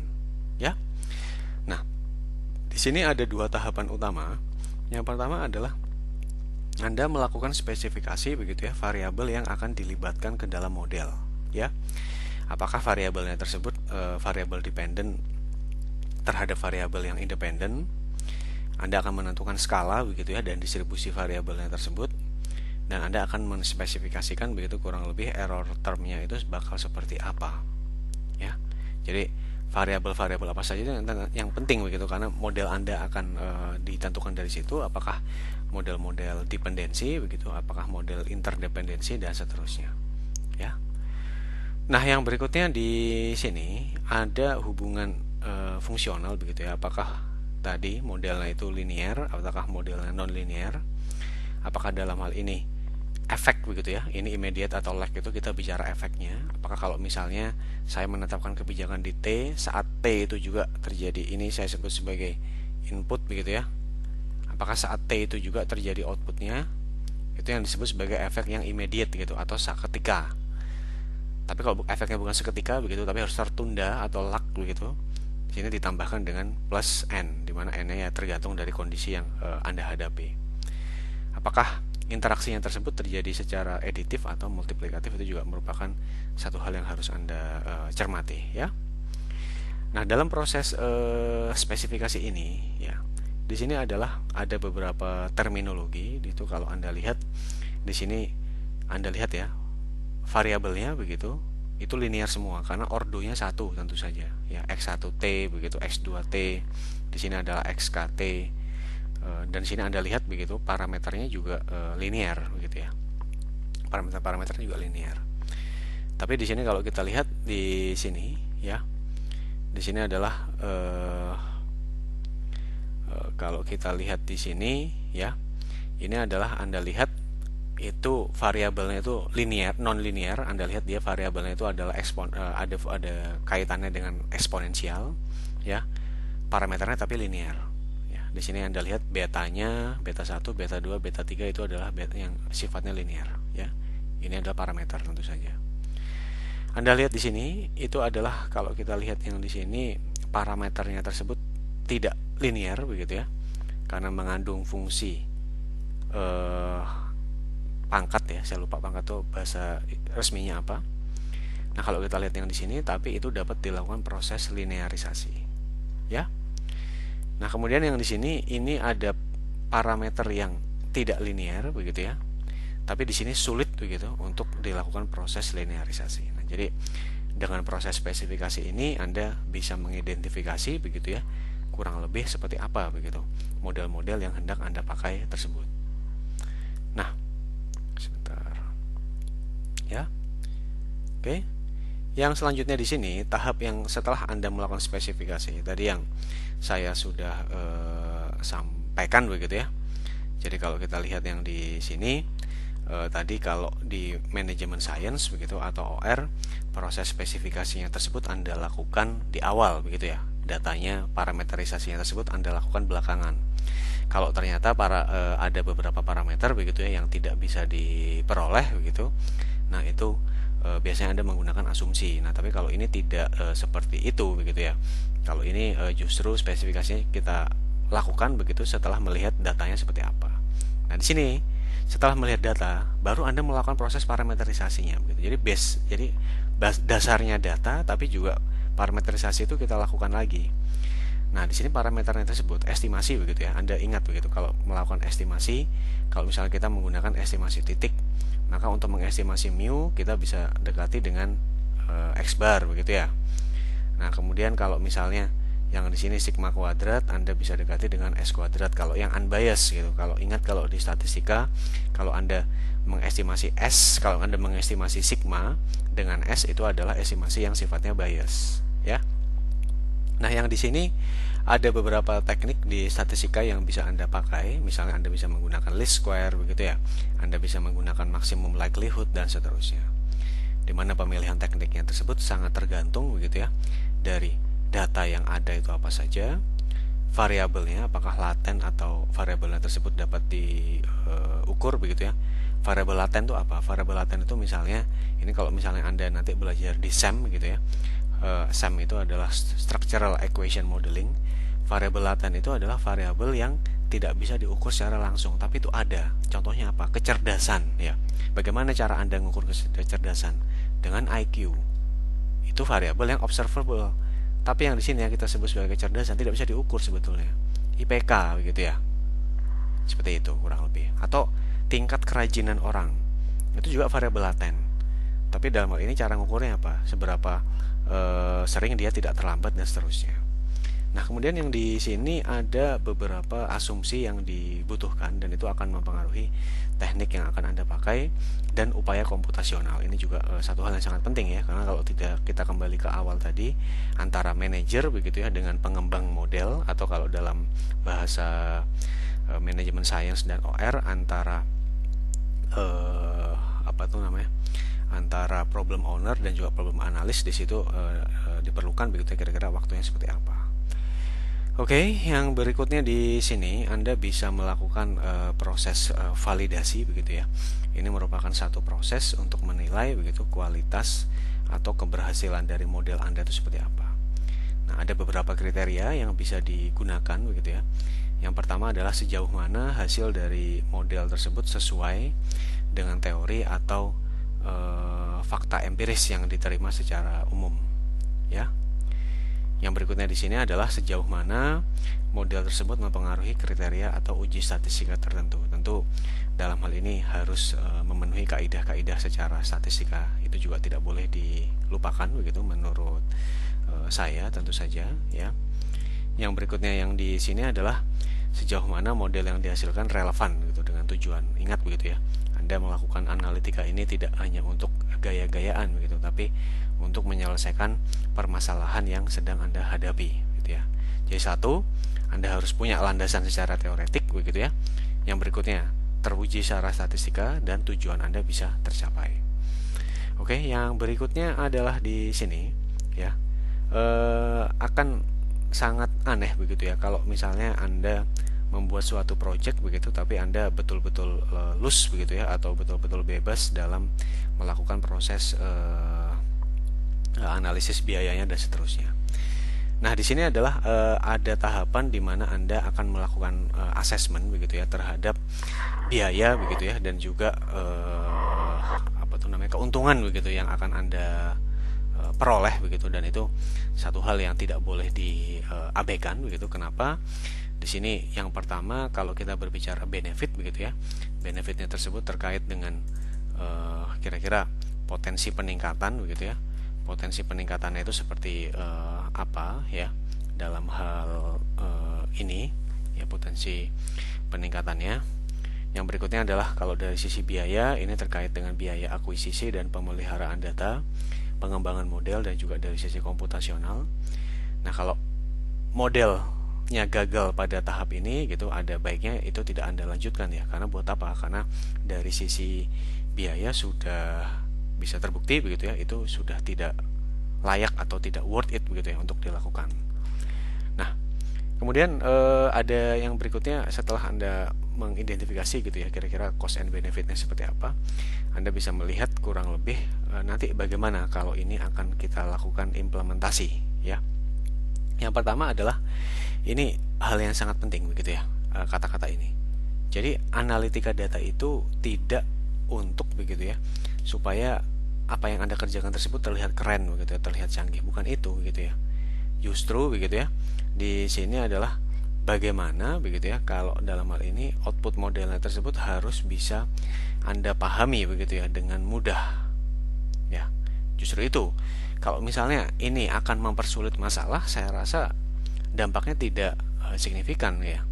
ya. Nah, di sini ada dua tahapan utama. Yang pertama adalah Anda melakukan spesifikasi begitu ya, variabel yang akan dilibatkan ke dalam model, ya. Apakah variabelnya tersebut variabel dependent terhadap variabel yang independen? Anda akan menentukan skala begitu ya dan distribusi variabelnya tersebut, dan Anda akan menspesifikasikan begitu kurang lebih error termnya itu bakal seperti apa, ya. Jadi variabel-variabel apa saja itu yang penting begitu, karena model Anda akan ditentukan dari situ, apakah model-model dependensi begitu, apakah model interdependensi dan seterusnya, ya. Nah, yang berikutnya di sini ada hubungan fungsional begitu ya. Apakah tadi modelnya itu linear, apakah modelnya non linear? Apakah dalam hal ini efek begitu ya? Ini immediate atau lag, itu kita bicara efeknya. Apakah kalau misalnya saya menetapkan kebijakan di T, saat T itu juga terjadi, ini saya sebut sebagai input begitu ya. Apakah saat T itu juga terjadi outputnya? Itu yang disebut sebagai efek yang immediate gitu atau seketika. Tapi kalau efeknya bukan seketika begitu, tapi harus tertunda atau lag begitu, di sini ditambahkan dengan plus n, di mana n-nya ya tergantung dari kondisi yang Anda hadapi. Apakah interaksinya tersebut terjadi secara aditif atau multiplikatif, itu juga merupakan satu hal yang harus Anda cermati, ya. Nah, dalam proses spesifikasi ini, ya, di sini adalah ada beberapa terminologi. Itu kalau Anda lihat di sini, Anda lihat ya, variabelnya begitu itu linear semua karena ordonya satu tentu saja ya, x1t begitu, x2t, di sini adalah xkt, dan di sini Anda lihat begitu parameternya juga linear begitu ya, parameternya juga linear. Tapi di sini kalau kita lihat di sini ya, di sini adalah kalau kita lihat di sini ya, ini adalah Anda lihat itu variabelnya itu linear, non linear. Anda lihat dia variabelnya itu adalah ada kaitannya dengan eksponensial ya, parameternya tapi linear ya. Di sini Anda lihat betanya, beta 1, beta 2, beta 3 itu adalah beta yang sifatnya linear ya. Ini adalah parameter tentu saja. Anda lihat di sini itu adalah, kalau kita lihat yang di sini parameternya tersebut tidak linear begitu ya, karena mengandung fungsi pangkat ya, saya lupa pangkat itu bahasa resminya apa. Nah, kalau kita lihat yang di sini, tapi itu dapat dilakukan proses linearisasi, ya. Nah, kemudian yang di sini ini ada parameter yang tidak linear begitu ya, tapi di sini sulit begitu untuk dilakukan proses linearisasi. Nah, jadi dengan proses spesifikasi ini Anda bisa mengidentifikasi begitu ya, kurang lebih seperti apa begitu model-model yang hendak Anda pakai tersebut. Nah, sebentar ya. Oke. Yang selanjutnya di sini tahap yang setelah Anda melakukan spesifikasi tadi yang saya sudah sampaikan begitu ya. Jadi kalau kita lihat yang di sini tadi, kalau di manajemen science begitu atau OR, proses spesifikasinya tersebut Anda lakukan di awal begitu ya. Datanya, parameterisasinya tersebut Anda lakukan belakangan. Kalau ternyata ada beberapa parameter begitu ya yang tidak bisa diperoleh begitu, nah itu biasanya Anda menggunakan asumsi. Nah, tapi kalau ini tidak seperti itu begitu ya. Kalau ini justru spesifikasinya kita lakukan begitu setelah melihat datanya seperti apa. Nah, di sini setelah melihat data baru Anda melakukan proses parameterisasinya begitu. Jadi dasarnya data, tapi juga parameterisasi itu kita lakukan lagi. Nah, di sini parameternya tersebut estimasi begitu ya. Anda ingat begitu kalau melakukan estimasi, kalau misalnya kita menggunakan estimasi titik, maka untuk mengestimasi mu kita bisa dekati dengan x bar begitu ya. Nah, kemudian kalau misalnya yang di sini sigma kuadrat, Anda bisa dekati dengan s kuadrat kalau yang unbiased gitu. Kalau ingat, kalau di statistika, kalau Anda mengestimasi s, kalau Anda mengestimasi sigma dengan s, itu adalah estimasi yang sifatnya bias ya. Nah, yang di sini ada beberapa teknik di statistika yang bisa Anda pakai. Misalnya Anda bisa menggunakan least square begitu ya. Anda bisa menggunakan maximum likelihood dan seterusnya. Di mana pemilihan tekniknya tersebut sangat tergantung begitu ya dari data yang ada itu apa saja, variabelnya apakah laten atau variabelnya tersebut dapat diukur begitu ya. Variabel laten itu apa? Variabel laten itu misalnya ini kalau misalnya Anda nanti belajar di SEM gitu ya. SEM itu adalah Structural Equation Modeling. Variabel laten itu adalah variabel yang tidak bisa diukur secara langsung, tapi itu ada. Contohnya apa? Kecerdasan ya. Bagaimana cara Anda mengukur kecerdasan? Dengan IQ. Itu variabel yang observable. Tapi yang di sini yang kita sebut sebagai kecerdasan tidak bisa diukur sebetulnya. IPK begitu ya. Seperti itu kurang lebih. Atau tingkat kerajinan orang. Itu juga variabel laten. Tapi dalam hal ini cara mengukurnya apa? Seberapa sering dia tidak terlambat dan seterusnya. Nah, kemudian yang di sini ada beberapa asumsi yang dibutuhkan dan itu akan mempengaruhi teknik yang akan Anda pakai dan upaya komputasional. Ini juga satu hal yang sangat penting ya, karena kalau tidak kita kembali ke awal tadi antara manajer begitu ya dengan pengembang model, atau kalau dalam bahasa manajemen sains dan OR antara apa tuh namanya? Antara problem owner dan juga problem analis. Di situ diperlukan begitu kira-kira waktunya seperti apa. Oke, yang berikutnya di sini Anda bisa melakukan proses validasi begitu ya. Ini merupakan satu proses untuk menilai begitu kualitas atau keberhasilan dari model Anda itu seperti apa. Nah, ada beberapa kriteria yang bisa digunakan begitu ya. Yang pertama adalah sejauh mana hasil dari model tersebut sesuai dengan teori atau fakta empiris yang diterima secara umum ya. Yang berikutnya di sini adalah sejauh mana model tersebut mempengaruhi kriteria atau uji statistika tertentu. Tentu dalam hal ini harus memenuhi kaidah-kaidah secara statistika. Itu juga tidak boleh dilupakan begitu menurut saya tentu saja ya. Yang berikutnya yang di sini adalah sejauh mana model yang dihasilkan relevan gitu dengan tujuan. Ingat begitu ya. Anda melakukan analitika ini tidak hanya untuk gaya-gayaan begitu, tapi untuk menyelesaikan permasalahan yang sedang Anda hadapi gitu ya. Jadi satu, Anda harus punya landasan secara teoretik begitu ya. Yang berikutnya, teruji secara statistika dan tujuan Anda bisa tercapai. Oke, yang berikutnya adalah di sini ya. Akan sangat aneh begitu ya kalau misalnya Anda membuat suatu project begitu tapi Anda betul-betul loose begitu ya, atau betul-betul bebas dalam melakukan proses analisis biayanya dan seterusnya. Nah, di sini adalah ada tahapan di mana Anda akan melakukan assessment begitu ya terhadap biaya begitu ya, dan juga apa tuh namanya keuntungan begitu yang akan Anda peroleh begitu, dan itu satu hal yang tidak boleh diabaikan begitu. Kenapa? Di sini yang pertama kalau kita berbicara benefit begitu ya, benefitnya tersebut terkait dengan kira-kira potensi peningkatan begitu ya. Potensi peningkatannya itu seperti apa ya dalam hal ini ya, potensi peningkatannya. Yang berikutnya adalah kalau dari sisi biaya, ini terkait dengan biaya akuisisi dan pemeliharaan data, pengembangan model, dan juga dari sisi komputasional. Nah, kalau modelnya gagal pada tahap ini gitu, ada baiknya itu tidak Anda lanjutkan ya. Karena buat apa? Karena dari sisi biaya sudah bisa terbukti begitu ya, itu sudah tidak layak atau tidak worth it begitu ya untuk dilakukan. Nah, kemudian ada yang berikutnya setelah Anda mengidentifikasi gitu ya kira-kira cost and benefitnya seperti apa, Anda bisa melihat kurang lebih nanti bagaimana kalau ini akan kita lakukan implementasi ya. Yang pertama adalah ini hal yang sangat penting begitu ya, kata-kata ini. Jadi analitika data itu tidak untuk begitu ya supaya apa yang Anda kerjakan tersebut terlihat keren begitu ya, terlihat canggih, bukan itu begitu ya. Justru begitu ya, di sini adalah bagaimana begitu ya kalau dalam hal ini output modelnya tersebut harus bisa Anda pahami begitu ya dengan mudah ya. Justru itu, kalau misalnya ini akan mempersulit masalah, saya rasa dampaknya tidak signifikan ya.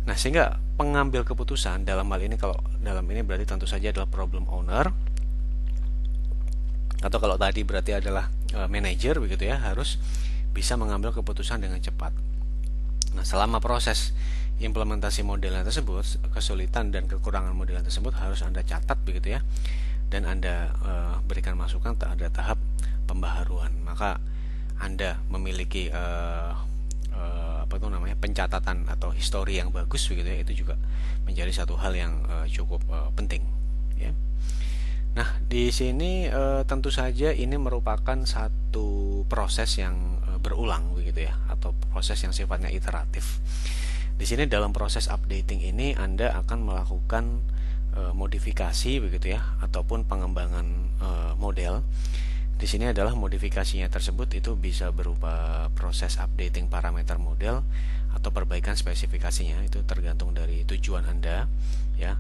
Nah, sehingga pengambil keputusan dalam hal ini, kalau dalam ini berarti tentu saja adalah problem owner, atau kalau tadi berarti adalah manager begitu ya, harus bisa mengambil keputusan dengan cepat. Nah, selama proses implementasi modelan tersebut, kesulitan dan kekurangan modelan tersebut harus Anda catat begitu ya, dan Anda berikan masukan pada tahap pembaharuan. Maka Anda memiliki pencatatan atau histori yang bagus begitu ya, itu juga menjadi satu hal yang cukup penting ya. Nah, di sini tentu saja ini merupakan satu proses yang berulang begitu ya, atau proses yang sifatnya iteratif. Di sini dalam proses updating ini Anda akan melakukan modifikasi begitu ya, ataupun pengembangan model. Di sini adalah modifikasinya tersebut itu bisa berupa proses updating parameter model atau perbaikan spesifikasinya, itu tergantung dari tujuan Anda ya.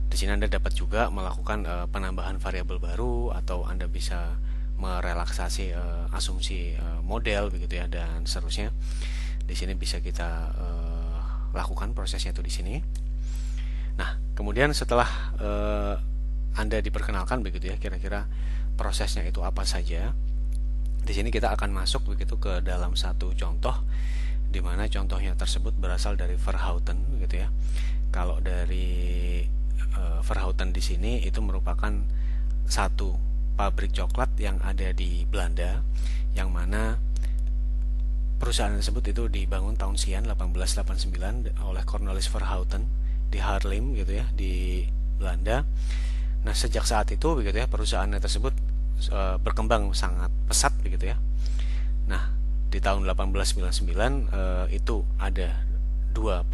Di sini Anda dapat juga melakukan penambahan variabel baru, atau Anda bisa merelaksasi asumsi model begitu ya, dan seterusnya. Di sini bisa kita lakukan prosesnya itu di sini. Nah, kemudian setelah Anda diperkenalkan begitu ya, kira-kira prosesnya itu apa saja. Di sini kita akan masuk begitu ke dalam satu contoh, di mana contohnya tersebut berasal dari Verhouten begitu ya. Kalau dari Verhouten di sini itu merupakan satu pabrik coklat yang ada di Belanda, yang mana perusahaan tersebut itu dibangun tahun sekian 1889 oleh Cornelis Verhouten di Haarlem gitu ya, di Belanda. Nah, sejak saat itu begitu ya, perusahaan tersebut berkembang sangat pesat begitu ya. Nah, di tahun 1899 itu ada dua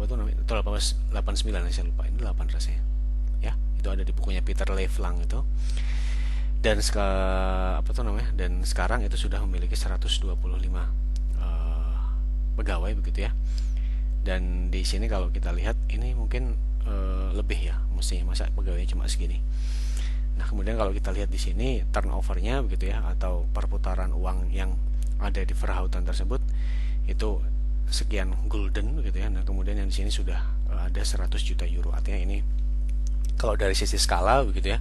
itu 1889 saya lupa, ini 8 rasanya ya. Itu ada di bukunya Peter Levlang itu. Dan dan sekarang itu sudah memiliki 125 pegawai begitu ya. Dan di sini kalau kita lihat ini mungkin lebih ya, mestinya, masa pegawainya cuma segini. Nah, kemudian kalau kita lihat di sini turnovernya begitu ya, atau perputaran uang yang ada di Verhouten tersebut itu sekian gulden begitu ya. Nah, kemudian yang di sini sudah ada 100 juta euro. Artinya ini kalau dari sisi skala begitu ya,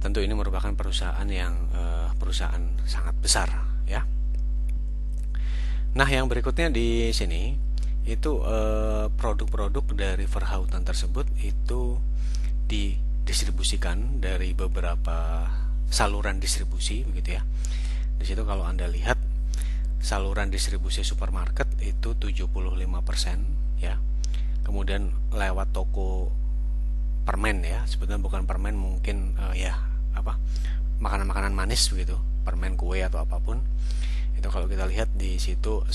tentu ini merupakan perusahaan yang perusahaan sangat besar ya. Nah, yang berikutnya di sini itu produk-produk dari Verhouten tersebut itu didistribusikan dari beberapa saluran distribusi begitu ya. Di situ kalau Anda lihat saluran distribusi supermarket itu 75% ya. Kemudian lewat toko permen ya, sebetulnya bukan permen, mungkin makanan-makanan manis begitu, permen, kue atau apapun. Itu kalau kita lihat di situ 10%.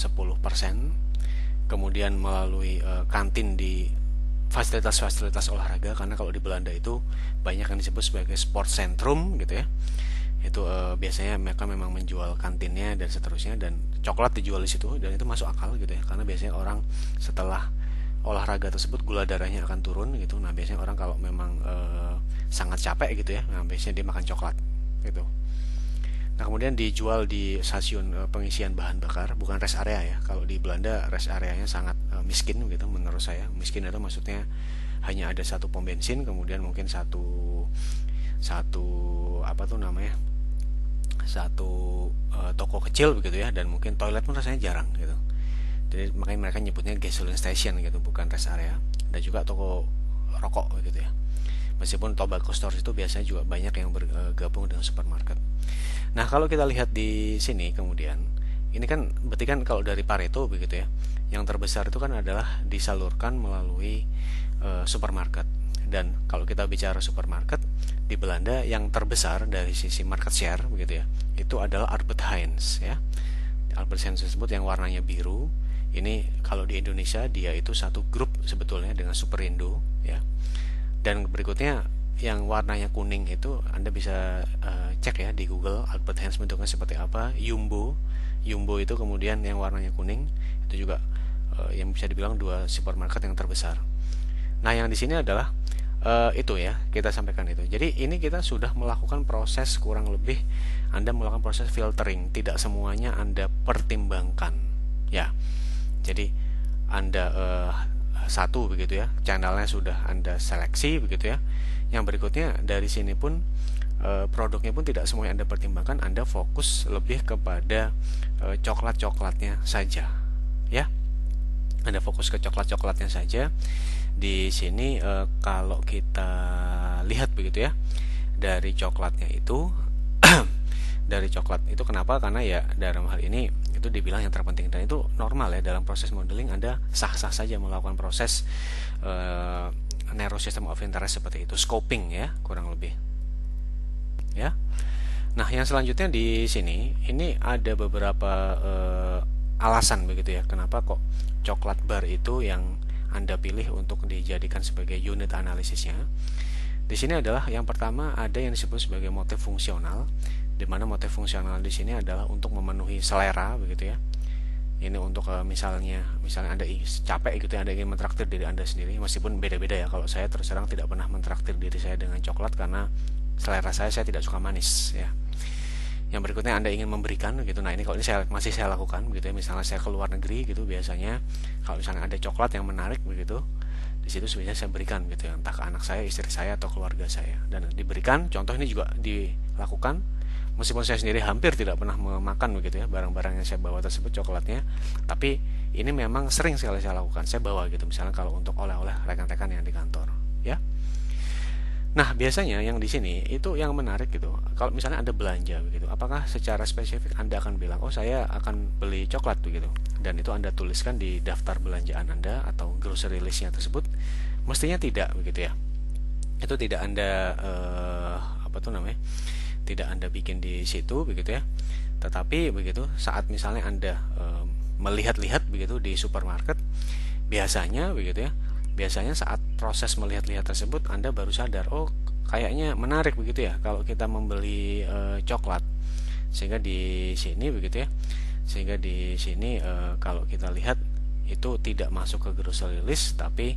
Kemudian melalui kantin di fasilitas-fasilitas olahraga, karena kalau di Belanda itu banyak yang disebut sebagai sport centrum gitu ya. Itu biasanya mereka memang menjual kantinnya dan seterusnya, dan coklat dijual di situ, dan itu masuk akal gitu ya, karena biasanya orang setelah olahraga tersebut gula darahnya akan turun gitu. Nah, biasanya orang kalau memang sangat capek gitu ya, nah biasanya dia makan coklat gitu. Nah, kemudian dijual di stasiun pengisian bahan bakar, bukan rest area ya. Kalau di Belanda rest areanya sangat miskin gitu menurut saya. Miskin itu maksudnya hanya ada satu pom bensin, kemudian mungkin satu toko kecil begitu ya, dan mungkin toilet pun rasanya jarang gitu. Jadi makanya mereka nyebutnya gasoline station gitu, bukan rest area. Dan juga toko rokok gitu ya. Meskipun tobacco stores itu biasanya juga banyak yang bergabung dengan supermarket. Nah, kalau kita lihat di sini kemudian, ini kan berarti kan kalau dari Pareto begitu ya, yang terbesar itu kan adalah disalurkan melalui supermarket. Dan kalau kita bicara supermarket di Belanda, yang terbesar dari sisi market share begitu ya, itu adalah Albert Heijn ya. Albert Heijn tersebut yang warnanya biru, ini kalau di Indonesia dia itu satu grup sebetulnya dengan Superindo ya. Dan berikutnya yang warnanya kuning itu Anda bisa cek ya di Google, Albert Heijn bentuknya seperti apa. Jumbo itu kemudian yang warnanya kuning, itu juga yang bisa dibilang dua supermarket yang terbesar. Nah, yang di sini adalah itu ya, kita sampaikan itu. Jadi ini kita sudah melakukan proses, kurang lebih Anda melakukan proses filtering, tidak semuanya Anda pertimbangkan ya. Jadi Anda satu begitu ya, channelnya sudah Anda seleksi begitu ya. Yang berikutnya dari sini pun produknya pun tidak semua yang Anda pertimbangkan. Anda fokus lebih kepada coklat-coklatnya saja, ya. Anda fokus ke coklat-coklatnya saja. Di sini kalau kita lihat begitu ya, dari coklatnya itu dari coklat itu kenapa? Karena ya dalam hal ini itu dibilang yang terpenting, dan itu normal ya dalam proses modeling. Anda sah-sah saja melakukan proses narrow system of interest seperti itu, scoping ya kurang lebih. Ya. Nah, yang selanjutnya di sini ini ada beberapa alasan begitu ya, kenapa kok coklat bar itu yang Anda pilih untuk dijadikan sebagai unit analisisnya. Di sini adalah yang pertama ada yang disebut sebagai motif fungsional, di mana motif fungsional di sini adalah untuk memenuhi selera begitu ya. Ini untuk misalnya Anda capek gitu ya, Anda ingin mentraktir diri Anda sendiri, meskipun beda-beda ya. Kalau saya terus terang tidak pernah mentraktir diri saya dengan coklat karena selera saya tidak suka manis ya. Yang berikutnya Anda ingin memberikan gitu. Nah, ini kalau ini masih saya lakukan begitu ya. Misalnya saya ke luar negeri gitu, biasanya kalau misalnya ada coklat yang menarik begitu, di situ sebenarnya saya berikan gitu ya, entah ke anak saya, istri saya, atau keluarga saya. Dan diberikan, contoh ini juga dilakukan meskipun saya sendiri hampir tidak pernah memakan begitu ya barang-barang yang saya bawa tersebut coklatnya, tapi ini memang sering sekali saya lakukan. Saya bawa gitu misalnya kalau untuk oleh-oleh rekan-rekan yang di kantor ya. Nah, biasanya yang di sini itu yang menarik gitu. Kalau misalnya Anda belanja begitu, apakah secara spesifik Anda akan bilang, "Oh, saya akan beli coklat" begitu. Dan itu Anda tuliskan di daftar belanjaan Anda atau grocery list-nya tersebut? Mestinya tidak begitu ya. Itu tidak Anda tidak Anda bikin di situ begitu ya. Tetapi begitu saat misalnya Anda melihat-lihat begitu di supermarket, biasanya begitu ya. Biasanya saat proses melihat-lihat tersebut Anda baru sadar, oh kayaknya menarik begitu ya kalau kita membeli coklat. Sehingga di sini begitu ya. Sehingga di sini kalau kita lihat itu tidak masuk ke grocery list, tapi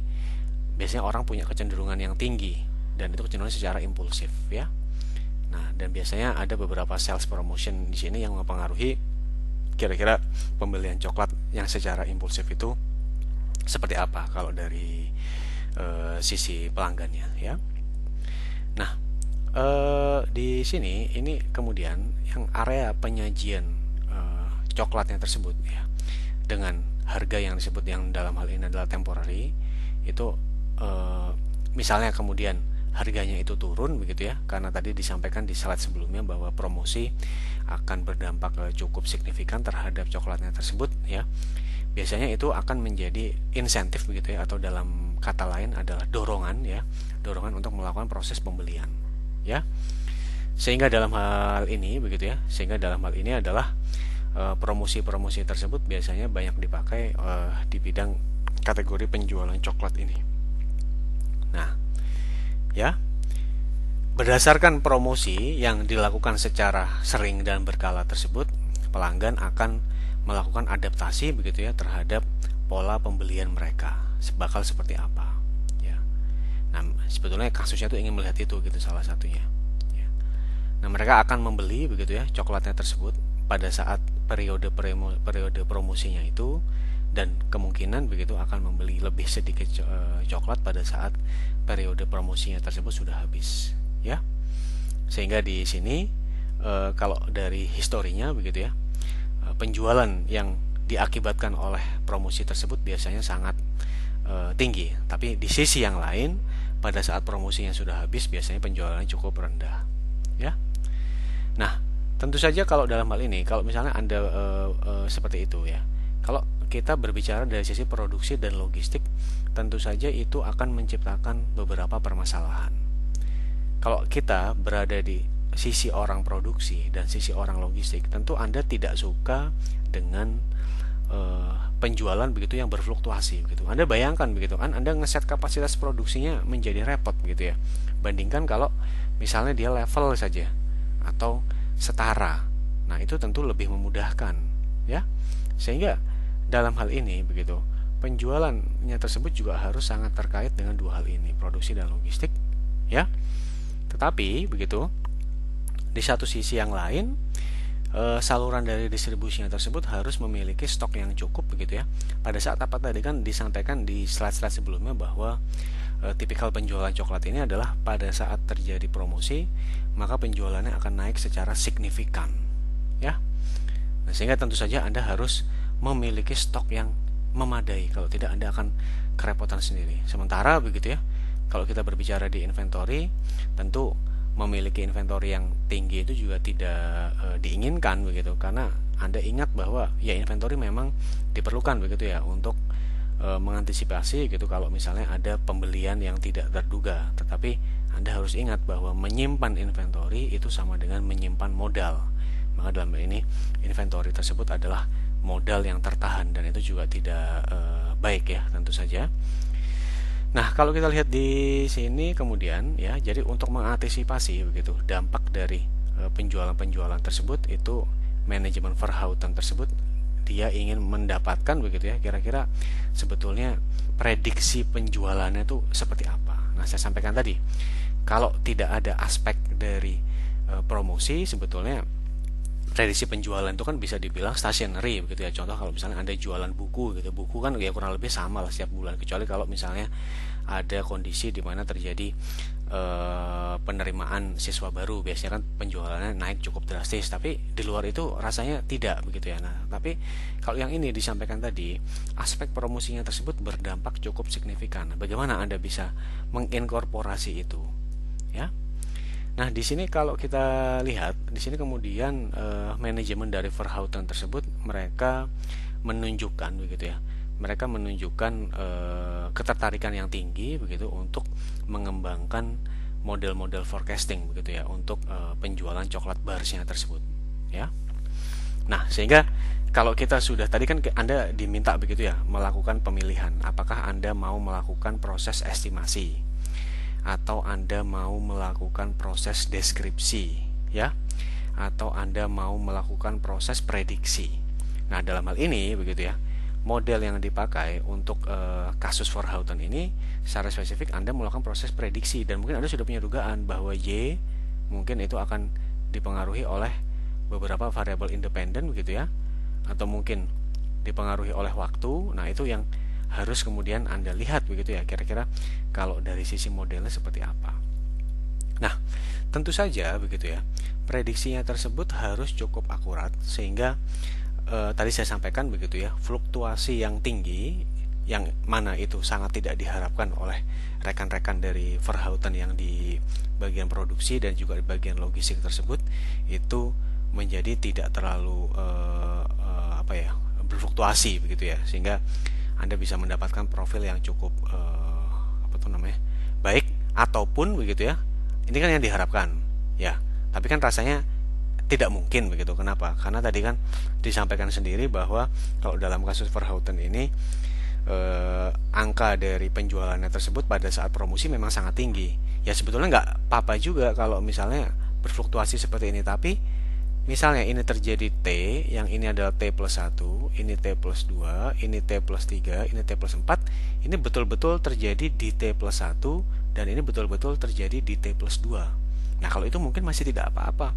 biasanya orang punya kecenderungan yang tinggi dan itu kecenderungan secara impulsif ya. Nah, dan biasanya ada beberapa sales promotion di sini yang mempengaruhi kira-kira pembelian coklat yang secara impulsif itu seperti apa kalau dari sisi pelanggannya ya. Nah, di sini ini kemudian yang area penyajian coklatnya tersebut ya, dengan harga yang disebut yang dalam hal ini adalah temporary itu misalnya kemudian harganya itu turun begitu ya, karena tadi disampaikan di slide sebelumnya bahwa promosi akan berdampak cukup signifikan terhadap coklatnya tersebut ya. Biasanya itu akan menjadi insentif begitu ya, atau dalam kata lain adalah dorongan ya, dorongan untuk melakukan proses pembelian ya. Sehingga dalam hal ini begitu ya, sehingga dalam hal ini adalah promosi-promosi tersebut biasanya banyak dipakai di bidang kategori penjualan coklat ini. Nah, ya, berdasarkan promosi yang dilakukan secara sering dan berkala tersebut, pelanggan akan melakukan adaptasi begitu ya terhadap pola pembelian mereka bakal seperti apa ya. Nah, sebetulnya kasusnya tuh ingin melihat itu gitu salah satunya ya. Nah, mereka akan membeli begitu ya coklatnya tersebut pada saat periode promosinya itu, dan kemungkinan begitu akan membeli lebih sedikit coklat pada saat periode promosinya tersebut sudah habis ya. Sehingga di sini kalau dari historinya begitu ya, penjualan yang diakibatkan oleh promosi tersebut biasanya sangat tinggi, tapi di sisi yang lain pada saat promosinya sudah habis biasanya penjualannya cukup rendah ya. Nah, tentu saja kalau dalam hal ini kalau misalnya Anda seperti itu ya, kalau kita berbicara dari sisi produksi dan logistik, tentu saja itu akan menciptakan beberapa permasalahan. Kalau kita berada di sisi orang produksi dan sisi orang logistik, tentu Anda tidak suka dengan penjualan begitu yang berfluktuasi begitu. Anda bayangkan begitu kan, Anda ngeset kapasitas produksinya menjadi repot begitu ya. Bandingkan kalau misalnya dia level saja atau setara. Nah, itu tentu lebih memudahkan ya. Sehingga dalam hal ini begitu, penjualannya tersebut juga harus sangat terkait dengan dua hal ini, produksi dan logistik ya. Tetapi begitu, di satu sisi yang lain, saluran dari distribusinya tersebut harus memiliki stok yang cukup begitu ya. Pada saat apa tadi kan disampaikan di slide-slide sebelumnya bahwa tipikal penjualan coklat ini adalah pada saat terjadi promosi maka penjualannya akan naik secara signifikan, ya. Nah, sehingga tentu saja Anda harus memiliki stok yang memadai, kalau tidak Anda akan kerepotan sendiri. Sementara begitu ya, kalau kita berbicara di inventory, tentu memiliki inventory yang tinggi itu juga tidak diinginkan begitu, karena Anda ingat bahwa ya inventory memang diperlukan begitu ya untuk mengantisipasi gitu kalau misalnya ada pembelian yang tidak terduga. Tetapi Anda harus ingat bahwa menyimpan inventory itu sama dengan menyimpan modal. Maka dalam hal ini inventory tersebut adalah modal yang tertahan dan itu juga tidak baik ya tentu saja. Nah, kalau kita lihat di sini kemudian ya, jadi untuk mengantisipasi begitu dampak dari penjualan-penjualan tersebut, itu manajemen Verhouten tersebut dia ingin mendapatkan begitu ya, kira-kira sebetulnya prediksi penjualannya itu seperti apa. Nah, saya sampaikan tadi, kalau tidak ada aspek dari promosi, sebetulnya prediksi penjualan itu kan bisa dibilang stationary begitu ya. Contoh kalau misalnya Anda jualan buku gitu, buku kan ya kurang lebih sama lah setiap bulan, kecuali kalau misalnya ada kondisi di mana terjadi penerimaan siswa baru, biasanya kan penjualannya naik cukup drastis, tapi di luar itu rasanya tidak begitu ya. Nah, tapi kalau yang ini disampaikan tadi, aspek promosinya tersebut berdampak cukup signifikan. Bagaimana Anda bisa menginkorporasi itu, ya? Nah, di sini kalau kita lihat, di sini kemudian manajemen dari Verhouten tersebut mereka menunjukkan begitu ya. Mereka menunjukkan ketertarikan yang tinggi begitu untuk mengembangkan model-model forecasting begitu ya untuk penjualan coklat barsnya tersebut, ya. Nah, sehingga kalau kita sudah tadi kan Anda diminta begitu ya melakukan pemilihan, apakah Anda mau melakukan proses estimasi atau Anda mau melakukan proses deskripsi, ya, atau Anda mau melakukan proses prediksi. Nah, dalam hal ini begitu ya, model yang dipakai untuk kasus Verhouten ini secara spesifik Anda melakukan proses prediksi, dan mungkin Anda sudah punya dugaan bahwa Y mungkin itu akan dipengaruhi oleh beberapa variabel independen begitu ya, atau mungkin dipengaruhi oleh waktu. Nah, itu yang harus kemudian Anda lihat begitu ya, kira-kira kalau dari sisi modelnya seperti apa. Nah, tentu saja begitu ya, prediksinya tersebut harus cukup akurat sehingga tadi saya sampaikan begitu ya, fluktuasi yang tinggi yang mana itu sangat tidak diharapkan oleh rekan-rekan dari Verhouten yang di bagian produksi dan juga di bagian logistik tersebut, itu menjadi tidak terlalu berfluktuasi begitu ya, sehingga Anda bisa mendapatkan profil yang cukup baik, ataupun begitu ya, ini kan yang diharapkan ya, tapi kan rasanya tidak mungkin begitu. Kenapa? Karena tadi kan disampaikan sendiri bahwa kalau dalam kasus Verhouten ini angka dari penjualannya tersebut pada saat promosi memang sangat tinggi. Ya sebetulnya nggak apa-apa juga kalau misalnya berfluktuasi seperti ini, tapi misalnya ini terjadi T, yang ini adalah T plus 1, ini T plus 2, ini T plus 3, ini T plus 4, ini betul-betul terjadi di T plus 1, dan ini betul-betul terjadi di T plus 2. Nah, kalau itu mungkin masih tidak apa-apa,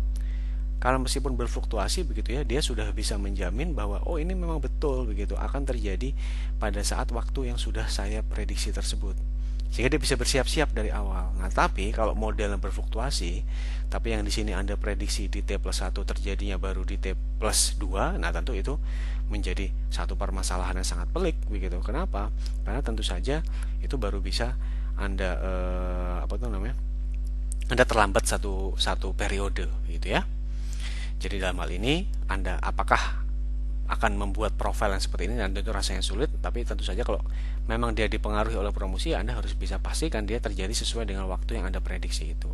karena meskipun berfluktuasi begitu ya, dia sudah bisa menjamin bahwa oh ini memang betul begitu akan terjadi pada saat waktu yang sudah saya prediksi tersebut, sehingga dia bisa bersiap-siap dari awal. Nah, tapi kalau model yang berfluktuasi, tapi yang di sini Anda prediksi di T plus 1 terjadinya baru di T plus 2, nah tentu itu menjadi satu permasalahan yang sangat pelik begitu. Kenapa? Karena tentu saja itu baru bisa Anda Anda terlambat satu periode gitu ya. Jadi dalam hal ini Anda apakah akan membuat profil yang seperti ini, dan tentu rasanya sulit, tapi tentu saja kalau memang dia dipengaruhi oleh promosi, Anda harus bisa pastikan dia terjadi sesuai dengan waktu yang Anda prediksi itu.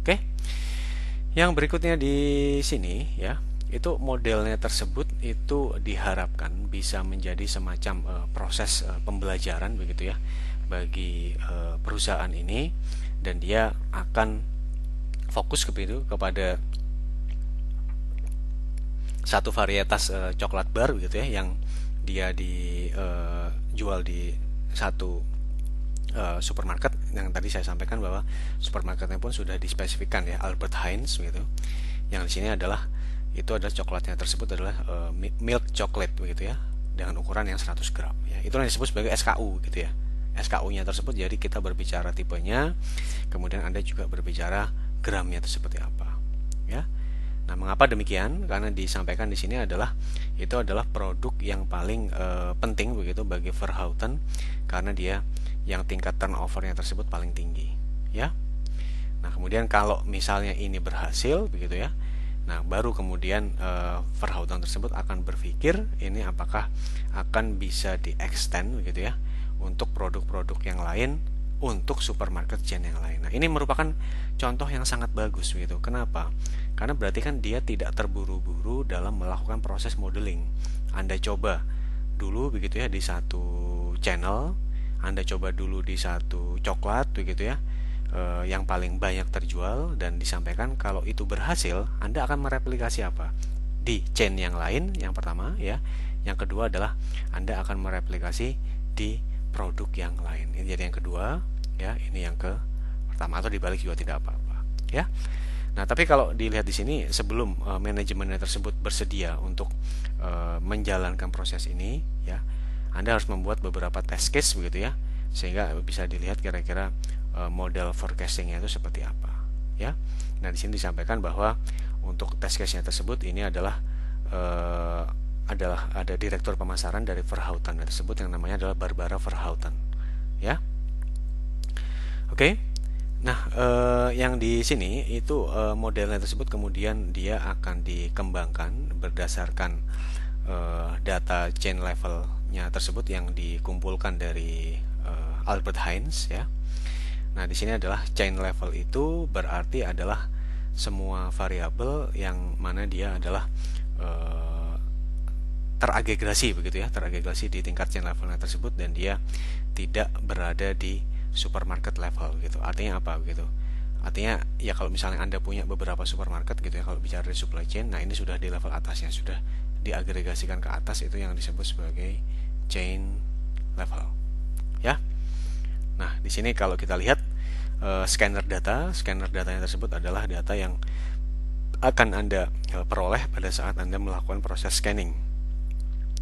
Oke. Yang berikutnya di sini ya, itu modelnya tersebut itu diharapkan bisa menjadi semacam proses pembelajaran begitu ya bagi perusahaan ini, dan dia akan fokus kepada satu varietas coklat bar gitu ya, yang dia dijual di satu supermarket yang tadi saya sampaikan bahwa supermarketnya pun sudah dispesifikan ya, Albert Heijn gitu. Yang di sini adalah coklatnya tersebut adalah milk chocolate begitu ya, dengan ukuran yang 100 gram ya. Itulah yang disebut sebagai SKU gitu ya. SKU-nya tersebut. Jadi kita berbicara tipenya, kemudian Anda juga berbicara gramnya itu seperti apa, ya. Nah, mengapa demikian? Karena disampaikan di sini adalah itu adalah produk yang paling penting begitu bagi Verhouten, karena dia yang tingkat turnovernya tersebut paling tinggi, ya. Nah, kemudian kalau misalnya ini berhasil begitu ya, nah baru kemudian Verhouten tersebut akan berpikir ini apakah akan bisa di-extend begitu ya untuk produk-produk yang lain, untuk supermarket chain yang lain. Nah, ini merupakan contoh yang sangat bagus begitu. Kenapa? Karena berarti kan dia tidak terburu-buru dalam melakukan proses modeling. Anda coba dulu begitu ya di satu channel, Anda coba dulu di satu coklat begitu ya, yang paling banyak terjual, dan disampaikan kalau itu berhasil, Anda akan mereplikasi apa? Di chain yang lain, yang pertama ya. Yang kedua adalah Anda akan mereplikasi di produk yang lain. Ini jadi yang kedua ya, ini yang ke pertama, atau dibalik juga tidak apa-apa ya. Nah, tapi kalau dilihat di sini sebelum manajemennya tersebut bersedia untuk menjalankan proses ini ya, Anda harus membuat beberapa test case begitu ya, sehingga bisa dilihat kira-kira model forecastingnya itu seperti apa ya. Nah, di sini disampaikan bahwa untuk test case-nya tersebut ini adalah ada direktur pemasaran dari Verhouten tersebut yang namanya adalah Barbara Verhouten ya. Oke. Nah, yang di sini itu modelnya tersebut kemudian dia akan dikembangkan berdasarkan data chain levelnya tersebut yang dikumpulkan dari Albert Heinz ya. Nah, di sini adalah chain level itu berarti adalah semua variabel yang mana dia adalah teragregasi begitu ya, teragregasi di tingkat chain levelnya tersebut, dan dia tidak berada di supermarket level gitu. Artinya apa gitu? Artinya ya kalau misalnya Anda punya beberapa supermarket gitu ya, kalau bicara di supply chain, nah ini sudah di level atasnya, sudah diagregasikan ke atas, itu yang disebut sebagai chain level ya. Nah, di sini kalau kita lihat scanner datanya tersebut adalah data yang akan Anda peroleh pada saat Anda melakukan proses scanning.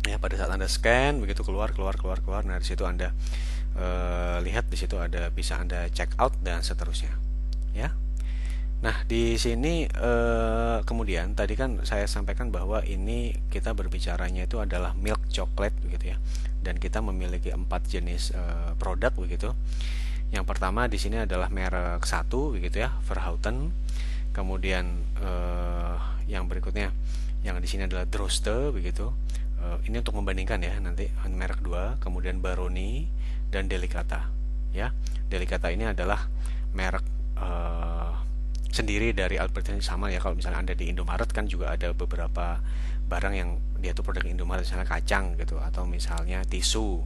Ya, pada saat Anda scan begitu keluar. Nah, di situ Anda lihat di situ ada bisa Anda check out dan seterusnya. Ya. Nah, di sini kemudian tadi kan saya sampaikan bahwa ini kita berbicaranya itu adalah milk chocolate begitu ya. Dan kita memiliki 4 jenis produk begitu. Yang pertama di sini adalah merek 1 begitu ya, Verhouten. Kemudian yang berikutnya yang di sini adalah Droste begitu. Ini untuk membandingkan ya, nanti merek 2, kemudian Baroni dan Delicata ya. Delicata ini adalah merek sendiri dari Albert Heinz, sama ya. Kalau misalnya Anda di Indomaret kan juga ada beberapa barang yang dia tuh produk Indomaret, misalnya kacang gitu, atau misalnya tisu.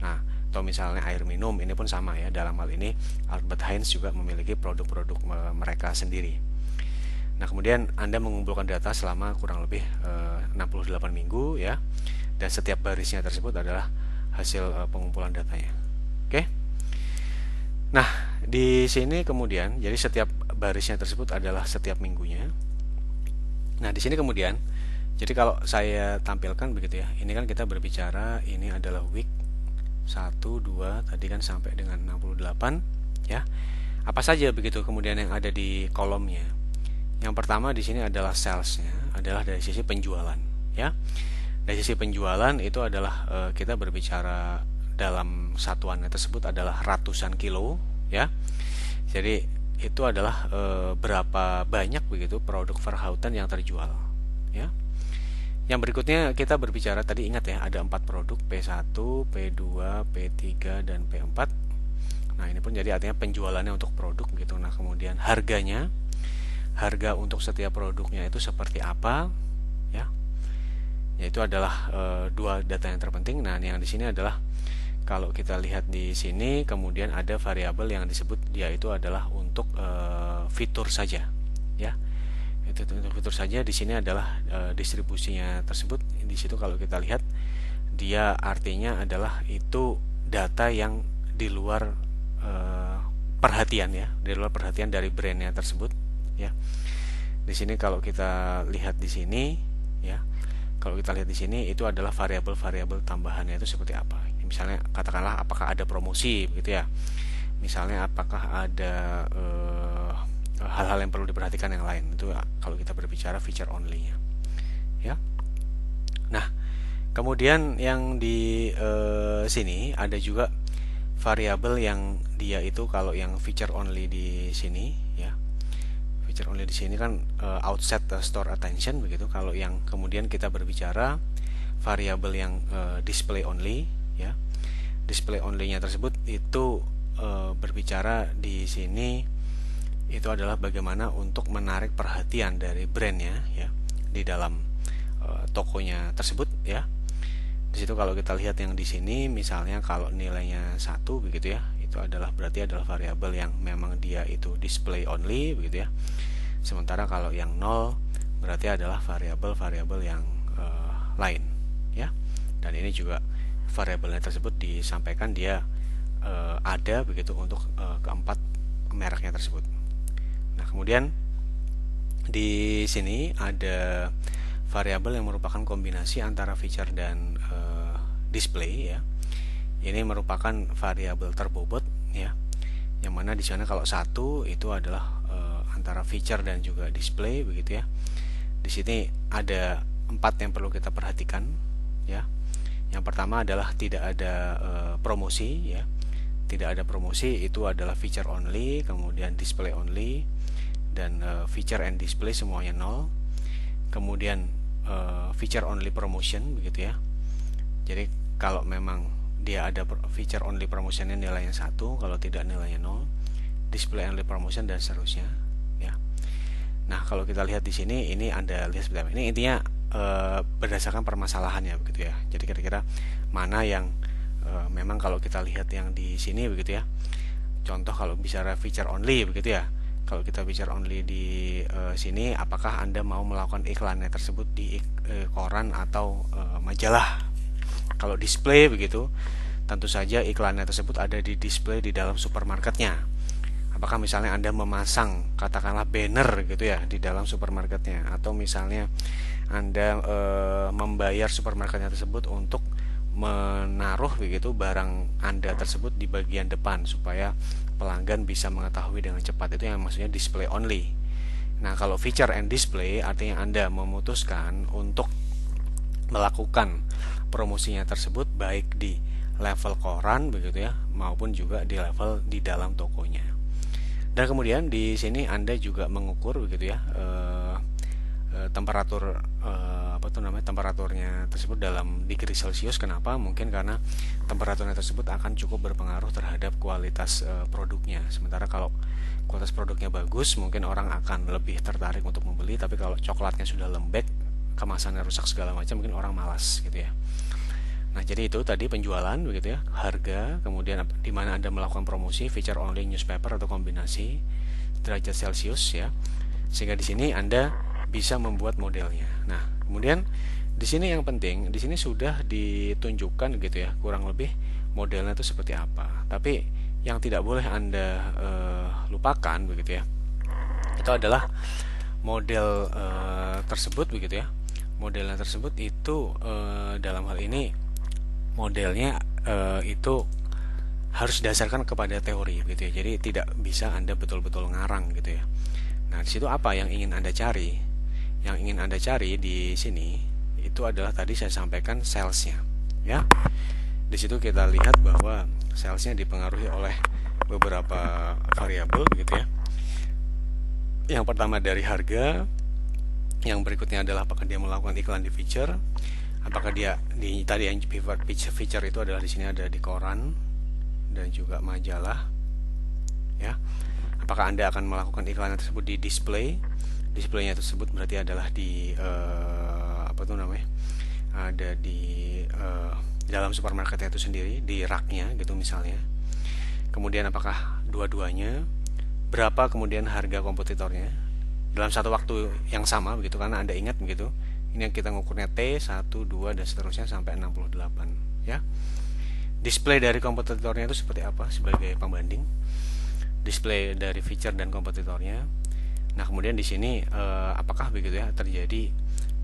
Nah, atau misalnya air minum, ini pun sama ya. Dalam hal ini Albert Heinz juga memiliki produk-produk mereka sendiri. Nah, kemudian Anda mengumpulkan data selama kurang lebih 68 minggu ya. Dan setiap barisnya tersebut adalah hasil pengumpulan datanya. Oke. Nah, di sini kemudian jadi setiap barisnya tersebut adalah setiap minggunya. Nah, di sini kemudian jadi kalau saya tampilkan begitu ya. Ini kan kita berbicara ini adalah week 1, 2 tadi kan sampai dengan 68 ya. Apa saja begitu kemudian yang ada di kolomnya. Yang pertama di sini adalah salesnya, adalah dari sisi penjualan ya. Dari sisi penjualan itu adalah kita berbicara dalam satuannya tersebut adalah ratusan kilo ya. Jadi itu adalah berapa banyak begitu produk Verhouten yang terjual ya. Yang berikutnya kita berbicara tadi, ingat ya, ada 4 produk, P1, P2, P3 dan P4. Nah, ini pun jadi artinya penjualannya untuk produk gitu. Nah, kemudian harga untuk setiap produknya itu seperti apa ya. Yaitu adalah 2 data yang terpenting. Nah, yang di sini adalah kalau kita lihat di sini kemudian ada variabel yang disebut dia itu adalah untuk fitur saja ya. Itu untuk fitur saja. Di sini adalah distribusinya tersebut. Di situ kalau kita lihat dia artinya adalah itu data yang di luar perhatian ya, di luar perhatian dari brandnya tersebut ya. Di sini kalau kita lihat di sini ya, kalau kita lihat di sini itu adalah variabel-variabel tambahannya itu seperti apa. misalnya katakanlah apakah ada promosi begitu ya, misalnya apakah ada hal-hal yang perlu diperhatikan yang lain. Itu kalau kita berbicara feature only-nya ya. Nah, kemudian yang di sini ada juga variabel yang dia itu, kalau yang feature only di sini ya, feature only di sini kan outset store attention begitu. Kalau yang kemudian kita berbicara variabel yang display only ya, display only-nya tersebut itu berbicara di sini itu adalah bagaimana untuk menarik perhatian dari brandnya ya di dalam tokonya tersebut ya. Di situ kalau kita lihat yang di sini, misalnya kalau nilainya 1 begitu ya, itu adalah berarti adalah variabel yang memang dia itu display only begitu ya. Sementara kalau yang 0 berarti adalah variabel-variabel yang lain ya. Dan ini juga variabelnya tersebut disampaikan dia ada begitu untuk keempat mereknya tersebut. Nah, kemudian di sini ada variabel yang merupakan kombinasi antara feature dan display ya. Ini merupakan variabel terbobot ya, yang mana di sana kalau 1 itu adalah antara feature dan juga display begitu ya. Di sini ada 4 yang perlu kita perhatikan ya. Yang pertama adalah tidak ada promosi ya. Tidak ada promosi itu adalah feature only, kemudian display only, dan feature and display semuanya 0. Kemudian feature only promotion begitu ya. Jadi kalau memang dia ada feature only promotionnya nilainya 1, kalau tidak nilainya 0, display only promotion dan seterusnya ya. Nah, kalau kita lihat di sini, ini Anda lihat seperti apa. Ini intinya berdasarkan permasalahannya begitu ya. Jadi kira-kira mana yang memang kalau kita lihat yang di sini begitu ya. Contoh kalau bicara feature only begitu ya. Kalau kita bicara only di sini, apakah Anda mau melakukan iklannya tersebut di koran atau majalah? Kalau display begitu, tentu saja iklannya tersebut ada di display di dalam supermarketnya. Apakah misalnya Anda memasang katakanlah banner gitu ya di dalam supermarketnya, atau misalnya Anda membayar supermarketnya tersebut untuk menaruh begitu barang Anda tersebut di bagian depan supaya pelanggan bisa mengetahui dengan cepat, itu yang maksudnya display only. Nah, kalau feature and display artinya Anda memutuskan untuk melakukan promosinya tersebut baik di level koran begitu ya, maupun juga di level di dalam tokonya. Dan kemudian di sini Anda juga mengukur begitu ya temperatur temperaturnya tersebut dalam degree Celcius. Kenapa? Mungkin karena temperaturnya tersebut akan cukup berpengaruh terhadap kualitas produknya. Sementara kalau kualitas produknya bagus, mungkin orang akan lebih tertarik untuk membeli. Tapi kalau coklatnya sudah lembek, kemasannya rusak segala macam, mungkin orang malas gitu ya. Nah, jadi itu tadi penjualan begitu ya, harga, kemudian di mana Anda melakukan promosi, feature only, newspaper atau kombinasi, derajat Celcius ya. Sehingga di sini Anda bisa membuat modelnya. Nah, kemudian di sini yang penting, di sini sudah ditunjukkan gitu ya, kurang lebih modelnya itu seperti apa. Tapi yang tidak boleh Anda lupakan begitu ya, itu adalah model tersebut begitu ya. Modelnya tersebut itu dalam hal ini modelnya itu harus didasarkan kepada teori gitu ya. Jadi tidak bisa Anda betul-betul ngarang gitu ya. Nah, di situ apa yang ingin Anda cari? Yang ingin Anda cari di sini itu adalah tadi saya sampaikan salesnya ya. Di situ kita lihat bahwa salesnya dipengaruhi oleh beberapa variabel begitu ya. Yang pertama dari harga, yang berikutnya adalah apakah dia melakukan iklan di feature, apakah dia di tadi yang feature itu adalah di sini ada di koran dan juga majalah ya. Apakah Anda akan melakukan iklan tersebut di display? Displaynya tersebut berarti adalah di ada di dalam supermarketnya itu sendiri, di raknya gitu misalnya. Kemudian apakah dua-duanya? Berapa kemudian harga kompetitornya dalam satu waktu yang sama begitu, karena Anda ingat begitu, ini yang kita ngukurnya T, 1, 2 dan seterusnya sampai 68 ya. Display dari kompetitornya itu seperti apa sebagai pembanding, display dari feature dan kompetitornya. Nah, kemudian di sini apakah begitu ya terjadi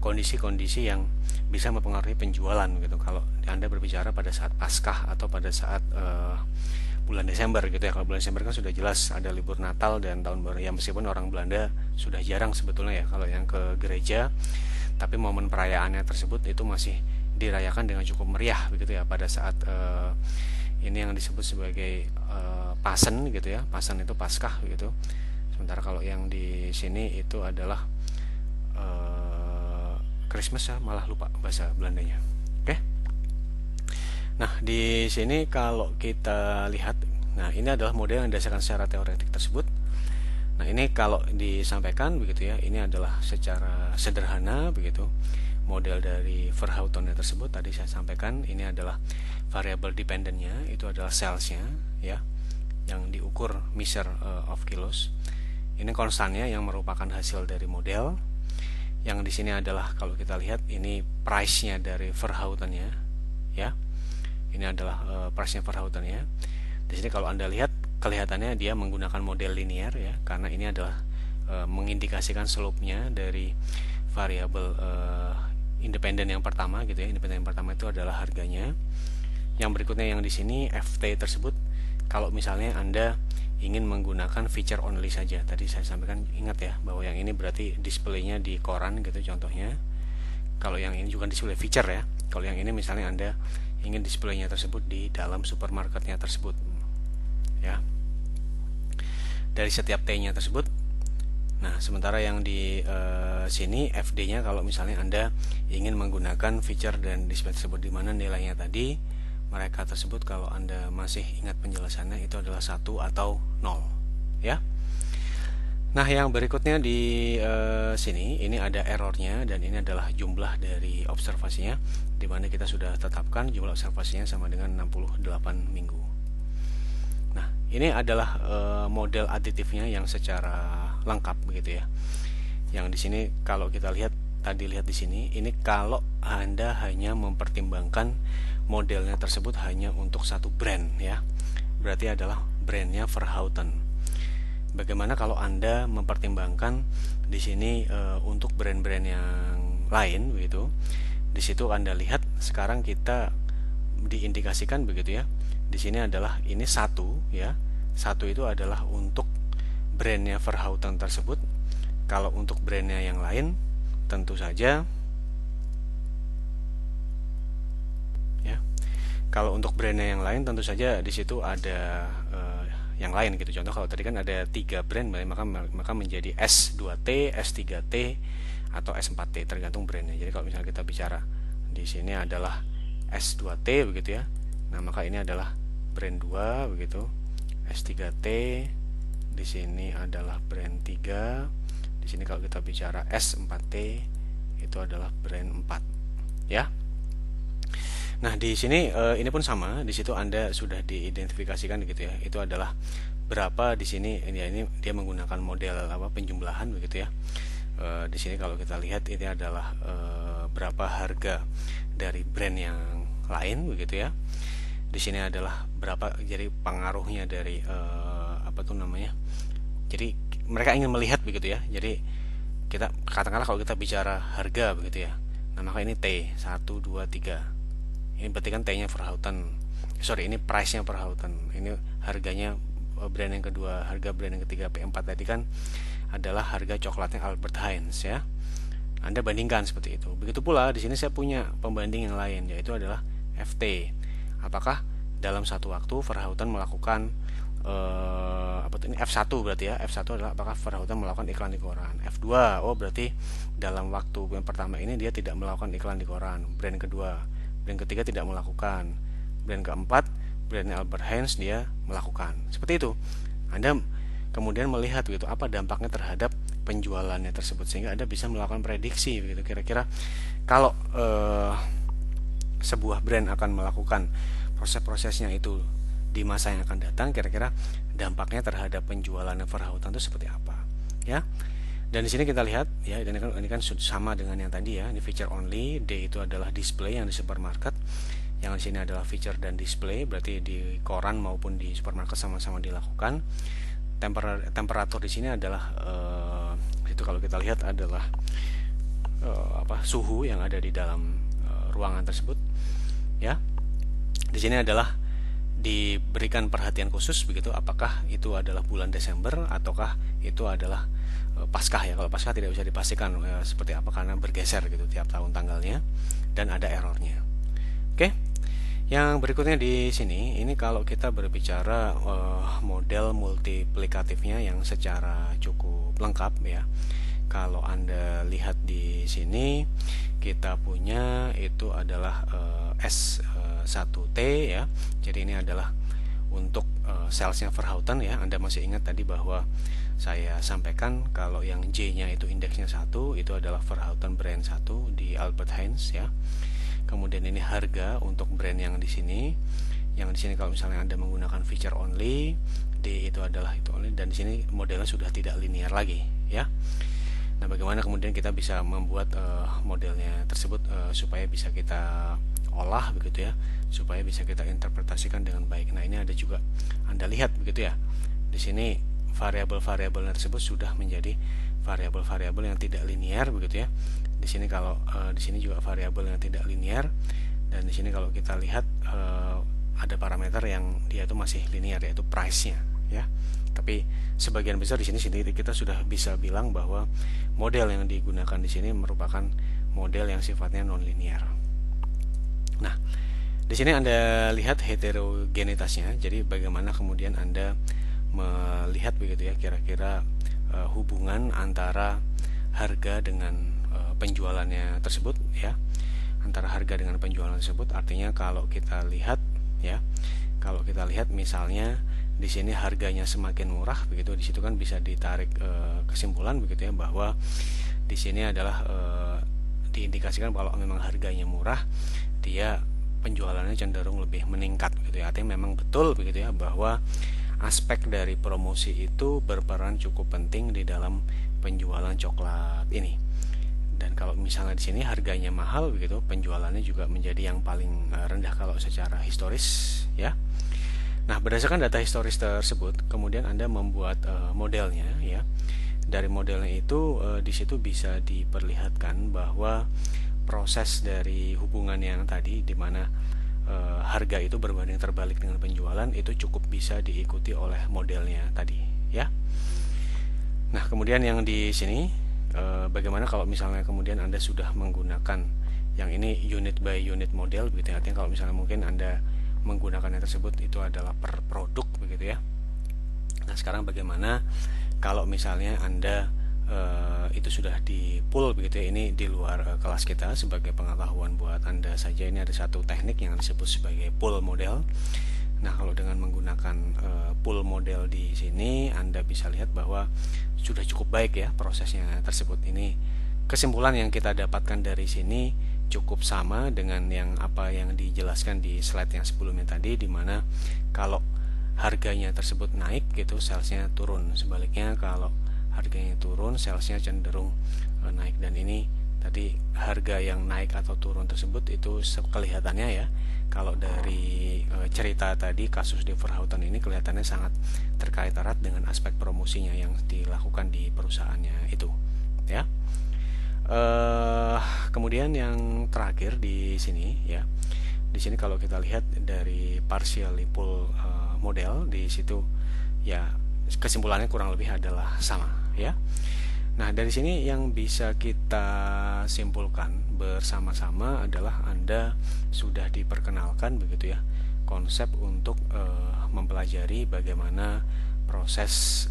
kondisi-kondisi yang bisa mempengaruhi penjualan gitu. Kalau Anda berbicara pada saat Paskah atau pada saat bulan Desember gitu ya. Kalau bulan Desember kan sudah jelas ada libur Natal dan tahun baru ya, meskipun orang Belanda sudah jarang sebetulnya ya kalau yang ke gereja, tapi momen perayaannya tersebut itu masih dirayakan dengan cukup meriah begitu ya pada saat ini yang disebut sebagai Pasen gitu ya. Pasen itu Paskah gitu. Sementara kalau yang di sini itu adalah Christmas ya, malah lupa bahasa Belandanya. Oke. Nah, di sini kalau kita lihat, nah ini adalah model yang didasarkan secara teoretik tersebut. Nah, ini kalau disampaikan begitu ya, ini adalah secara sederhana begitu. Model dari Verhoeven tersebut tadi saya sampaikan, ini adalah variable dependentnya, itu adalah salesnya ya, yang diukur measure of kilos. Ini konstannya yang merupakan hasil dari model. Yang di sini adalah kalau kita lihat ini price-nya dari Verhoeven-nya ya. Ini adalah price-nya Verhoeven-nya. Di sini kalau Anda lihat kelihatannya dia menggunakan model linear ya, karena ini adalah mengindikasikan slope-nya dari variabel independen yang pertama gitu ya. Independen yang pertama itu adalah harganya. Yang berikutnya yang di sini FT tersebut, kalau misalnya Anda ingin menggunakan feature only saja, tadi saya sampaikan, ingat ya bahwa yang ini berarti displaynya di koran gitu contohnya. Kalau yang ini juga display feature ya. Kalau yang ini misalnya Anda ingin displaynya tersebut di dalam supermarketnya tersebut ya, dari setiap T-nya tersebut. Nah, sementara yang di sini FD-nya kalau misalnya Anda ingin menggunakan feature dan display tersebut, di mana nilainya tadi mereka tersebut kalau Anda masih ingat penjelasannya itu adalah 1 atau 0 ya. Nah, yang berikutnya di sini ini ada errornya, dan ini adalah jumlah dari observasinya, di mana kita sudah tetapkan jumlah observasinya sama dengan 68 minggu. Nah, ini adalah model aditifnya yang secara lengkap begitu ya. Yang di sini kalau kita lihat tadi, lihat di sini, ini kalau Anda hanya mempertimbangkan modelnya tersebut hanya untuk satu brand ya, berarti adalah brandnya Verhoeven. Bagaimana kalau Anda mempertimbangkan di sini untuk brand-brand yang lain begitu? Di situ Anda lihat sekarang kita diindikasikan begitu ya. Di sini adalah ini satu ya. Satu itu adalah untuk brandnya Verhoeven tersebut. Kalau untuk brandnya yang lain tentu saja ya. Kalau untuk brandnya yang lain tentu saja di situ ada yang lain gitu. Contoh kalau tadi kan ada 3 brand, maka menjadi S2T, S3T atau S4T tergantung brandnya. Jadi kalau misalnya kita bicara di sini adalah S2T begitu ya. Nah, maka ini adalah brand 2 begitu. S3T di sini adalah brand 3. Di sini kalau kita bicara S4T itu adalah brand 4 ya. Nah, di sini ini pun sama, di situ Anda sudah diidentifikasikan gitu ya. Itu adalah berapa di sini, ini dia menggunakan model penjumlahan begitu ya. Di sini kalau kita lihat ini adalah berapa harga dari brand yang lain begitu ya. Di sini adalah berapa, jadi pengaruhnya dari Jadi mereka ingin melihat begitu ya. Jadi kita katakanlah kalau kita bicara harga begitu ya. Nah, maka ini T 1 2 3. Ini berarti kan T-nya Verhoeven. Ini price-nya Verhoeven. Ini harganya brand yang kedua, harga brand yang ketiga P4 tadi kan adalah harga coklatnya Albert Heijn ya. Anda bandingkan seperti itu. Begitu pula di sini saya punya pembanding yang lain, yaitu adalah FT. Apakah dalam satu waktu Verhoeven melakukan ini F1 berarti ya. F1 adalah apakah Verhoeven melakukan iklan di koran. F2, berarti dalam waktu yang pertama ini dia tidak melakukan iklan di koran. Brand kedua, brand ketiga tidak melakukan. Brand keempat, brandnya Albert Heijn dia melakukan. Seperti itu. Anda kemudian melihat gitu apa dampaknya terhadap penjualannya tersebut, sehingga Anda bisa melakukan prediksi begitu. Kira-kira kalau sebuah brand akan melakukan proses-prosesnya itu di masa yang akan datang, kira-kira dampaknya terhadap penjualan Verhoeven itu seperti apa ya. Dan di sini kita lihat ya, ini kan sama dengan yang tadi ya. Ini feature only, D itu adalah display yang di supermarket. Yang di sini adalah feature dan display, berarti di koran maupun di supermarket sama-sama dilakukan. Temperatur di sini adalah itu kalau kita lihat adalah suhu yang ada di dalam ruangan tersebut, ya. Di sini adalah diberikan perhatian khusus begitu, apakah itu adalah bulan Desember ataukah itu adalah Paskah ya. Kalau Paskah tidak bisa dipastikan seperti apa karena bergeser gitu tiap tahun tanggalnya dan ada errornya. Oke. Yang berikutnya di sini, ini kalau kita berbicara model multiplikatifnya yang secara cukup lengkap ya. Kalau Anda lihat di sini, kita punya itu adalah S1T ya. Jadi ini adalah untuk salesnya Verhouten ya. Anda masih ingat tadi bahwa saya sampaikan kalau yang J-nya itu indeksnya 1, itu adalah Verhouten brand 1 di Albert Heijn ya. Kemudian ini harga untuk brand yang di sini. Yang di sini kalau misalnya Anda menggunakan feature only, D itu adalah itu only, dan di sini modelnya sudah tidak linear lagi ya. Nah, bagaimana kemudian kita bisa membuat modelnya tersebut supaya bisa kita olah begitu ya, supaya bisa kita interpretasikan dengan baik. Nah, ini ada juga Anda lihat begitu ya. Di sini variabel-variabel tersebut sudah menjadi variabel-variabel yang tidak linear begitu ya. Di sini kalau di sini juga variabel yang tidak linear, dan di sini kalau kita lihat ada parameter yang dia itu masih linear, yaitu price-nya ya. Tapi sebagian besar di sini sendiri kita sudah bisa bilang bahwa model yang digunakan di sini merupakan model yang sifatnya non linear. Nah, di sini Anda lihat heterogenitasnya. Jadi bagaimana kemudian Anda melihat begitu ya kira-kira hubungan antara harga dengan penjualannya tersebut ya, antara harga dengan penjualan tersebut. Artinya kalau kita lihat ya, kalau kita lihat misalnya di sini harganya semakin murah begitu, di situ kan bisa ditarik kesimpulan begitu ya bahwa di sini adalah diindikasikan kalau memang harganya murah, dia penjualannya cenderung lebih meningkat gitu ya. Artinya memang betul begitu ya bahwa aspek dari promosi itu berperan cukup penting di dalam penjualan coklat ini. Dan kalau misalnya di sini harganya mahal begitu, penjualannya juga menjadi yang paling rendah kalau secara historis ya. Nah, berdasarkan data historis tersebut, kemudian Anda membuat modelnya ya. Dari modelnya itu di situ bisa diperlihatkan bahwa proses dari hubungan yang tadi di mana harga itu berbanding terbalik dengan penjualan itu cukup bisa diikuti oleh modelnya tadi ya. Nah, kemudian yang di sini bagaimana kalau misalnya kemudian Anda sudah menggunakan yang ini unit by unit model begitu ya. Artinya kalau misalnya mungkin Anda menggunakan yang tersebut itu adalah per produk begitu ya. Nah, sekarang bagaimana kalau misalnya Anda itu sudah di pool begitu ya. Ini di luar kelas kita, sebagai pengetahuan buat Anda saja. Ini ada satu teknik yang disebut sebagai pool model. Nah, kalau dengan menggunakan pool model di sini, Anda bisa lihat bahwa sudah cukup baik ya prosesnya tersebut. Ini kesimpulan yang kita dapatkan dari sini cukup sama dengan yang apa yang dijelaskan di slide yang sebelumnya tadi, di mana kalau harganya tersebut naik gitu, salesnya turun. Sebaliknya kalau harganya turun, salesnya cenderung naik. Dan ini tadi harga yang naik atau turun tersebut itu kelihatannya ya, kalau dari cerita tadi kasus di Verhouten ini kelihatannya sangat terkait erat dengan aspek promosinya yang dilakukan di perusahaannya itu ya. Kemudian yang terakhir di sini ya, di sini kalau kita lihat dari partially pool model di situ ya, kesimpulannya kurang lebih adalah sama ya. Nah, dari sini yang bisa kita simpulkan bersama-sama adalah Anda sudah diperkenalkan begitu ya konsep untuk mempelajari bagaimana proses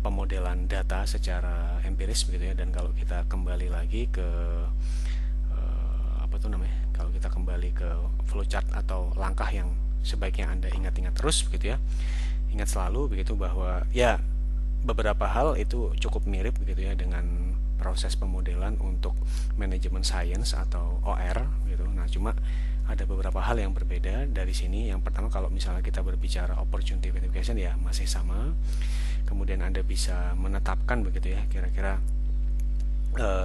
pemodelan data secara empiris begitu ya. Dan kalau kita kembali lagi ke kalau kita kembali ke flowchart atau langkah yang sebaiknya Anda ingat-ingat terus begitu ya. Ingat selalu begitu bahwa ya beberapa hal itu cukup mirip begitu ya dengan proses pemodelan untuk manajemen science atau OR gitu. Nah, cuma ada beberapa hal yang berbeda dari sini. Yang pertama, kalau misalnya kita berbicara opportunity verification ya masih sama. Kemudian Anda bisa menetapkan begitu ya kira-kira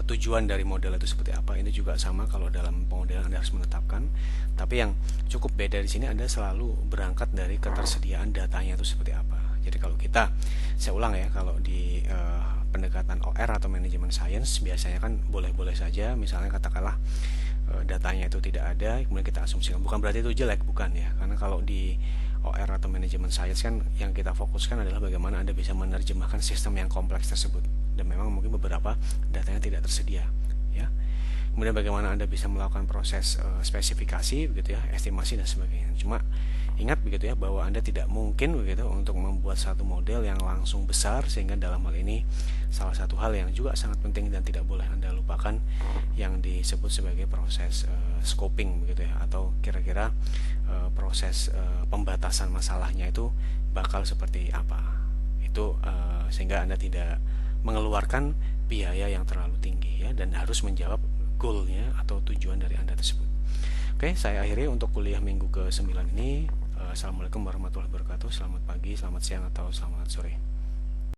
tujuan dari model itu seperti apa. Ini juga sama, kalau dalam pemodelan Anda harus menetapkan. Tapi yang cukup beda di sini, Anda selalu berangkat dari ketersediaan datanya itu seperti apa. Jadi kalau kita, saya ulang ya, kalau di pendekatan OR atau manajemen science biasanya kan boleh-boleh saja, misalnya katakanlah datanya itu tidak ada, kemudian kita asumsikan, bukan berarti itu jelek, bukan ya, karena kalau di OR atau manajemen science kan yang kita fokuskan adalah bagaimana Anda bisa menerjemahkan sistem yang kompleks tersebut, dan memang mungkin beberapa datanya tidak tersedia ya. Kemudian bagaimana Anda bisa melakukan proses spesifikasi begitu ya, estimasi dan sebagainya. Cuma ingat begitu ya, bahwa Anda tidak mungkin begitu untuk membuat satu model yang langsung besar, sehingga dalam hal ini salah satu hal yang juga sangat penting dan tidak boleh Anda lupakan yang disebut sebagai proses scoping begitu ya, atau kira-kira proses pembatasan masalahnya itu bakal seperti apa. Itu sehingga Anda tidak mengeluarkan biaya yang terlalu tinggi ya, dan harus menjawab goalnya atau tujuan dari Anda tersebut. Oke, saya akhiri untuk kuliah minggu ke-9 ini. Assalamualaikum warahmatullahi wabarakatuh. Selamat pagi, selamat siang, atau selamat sore.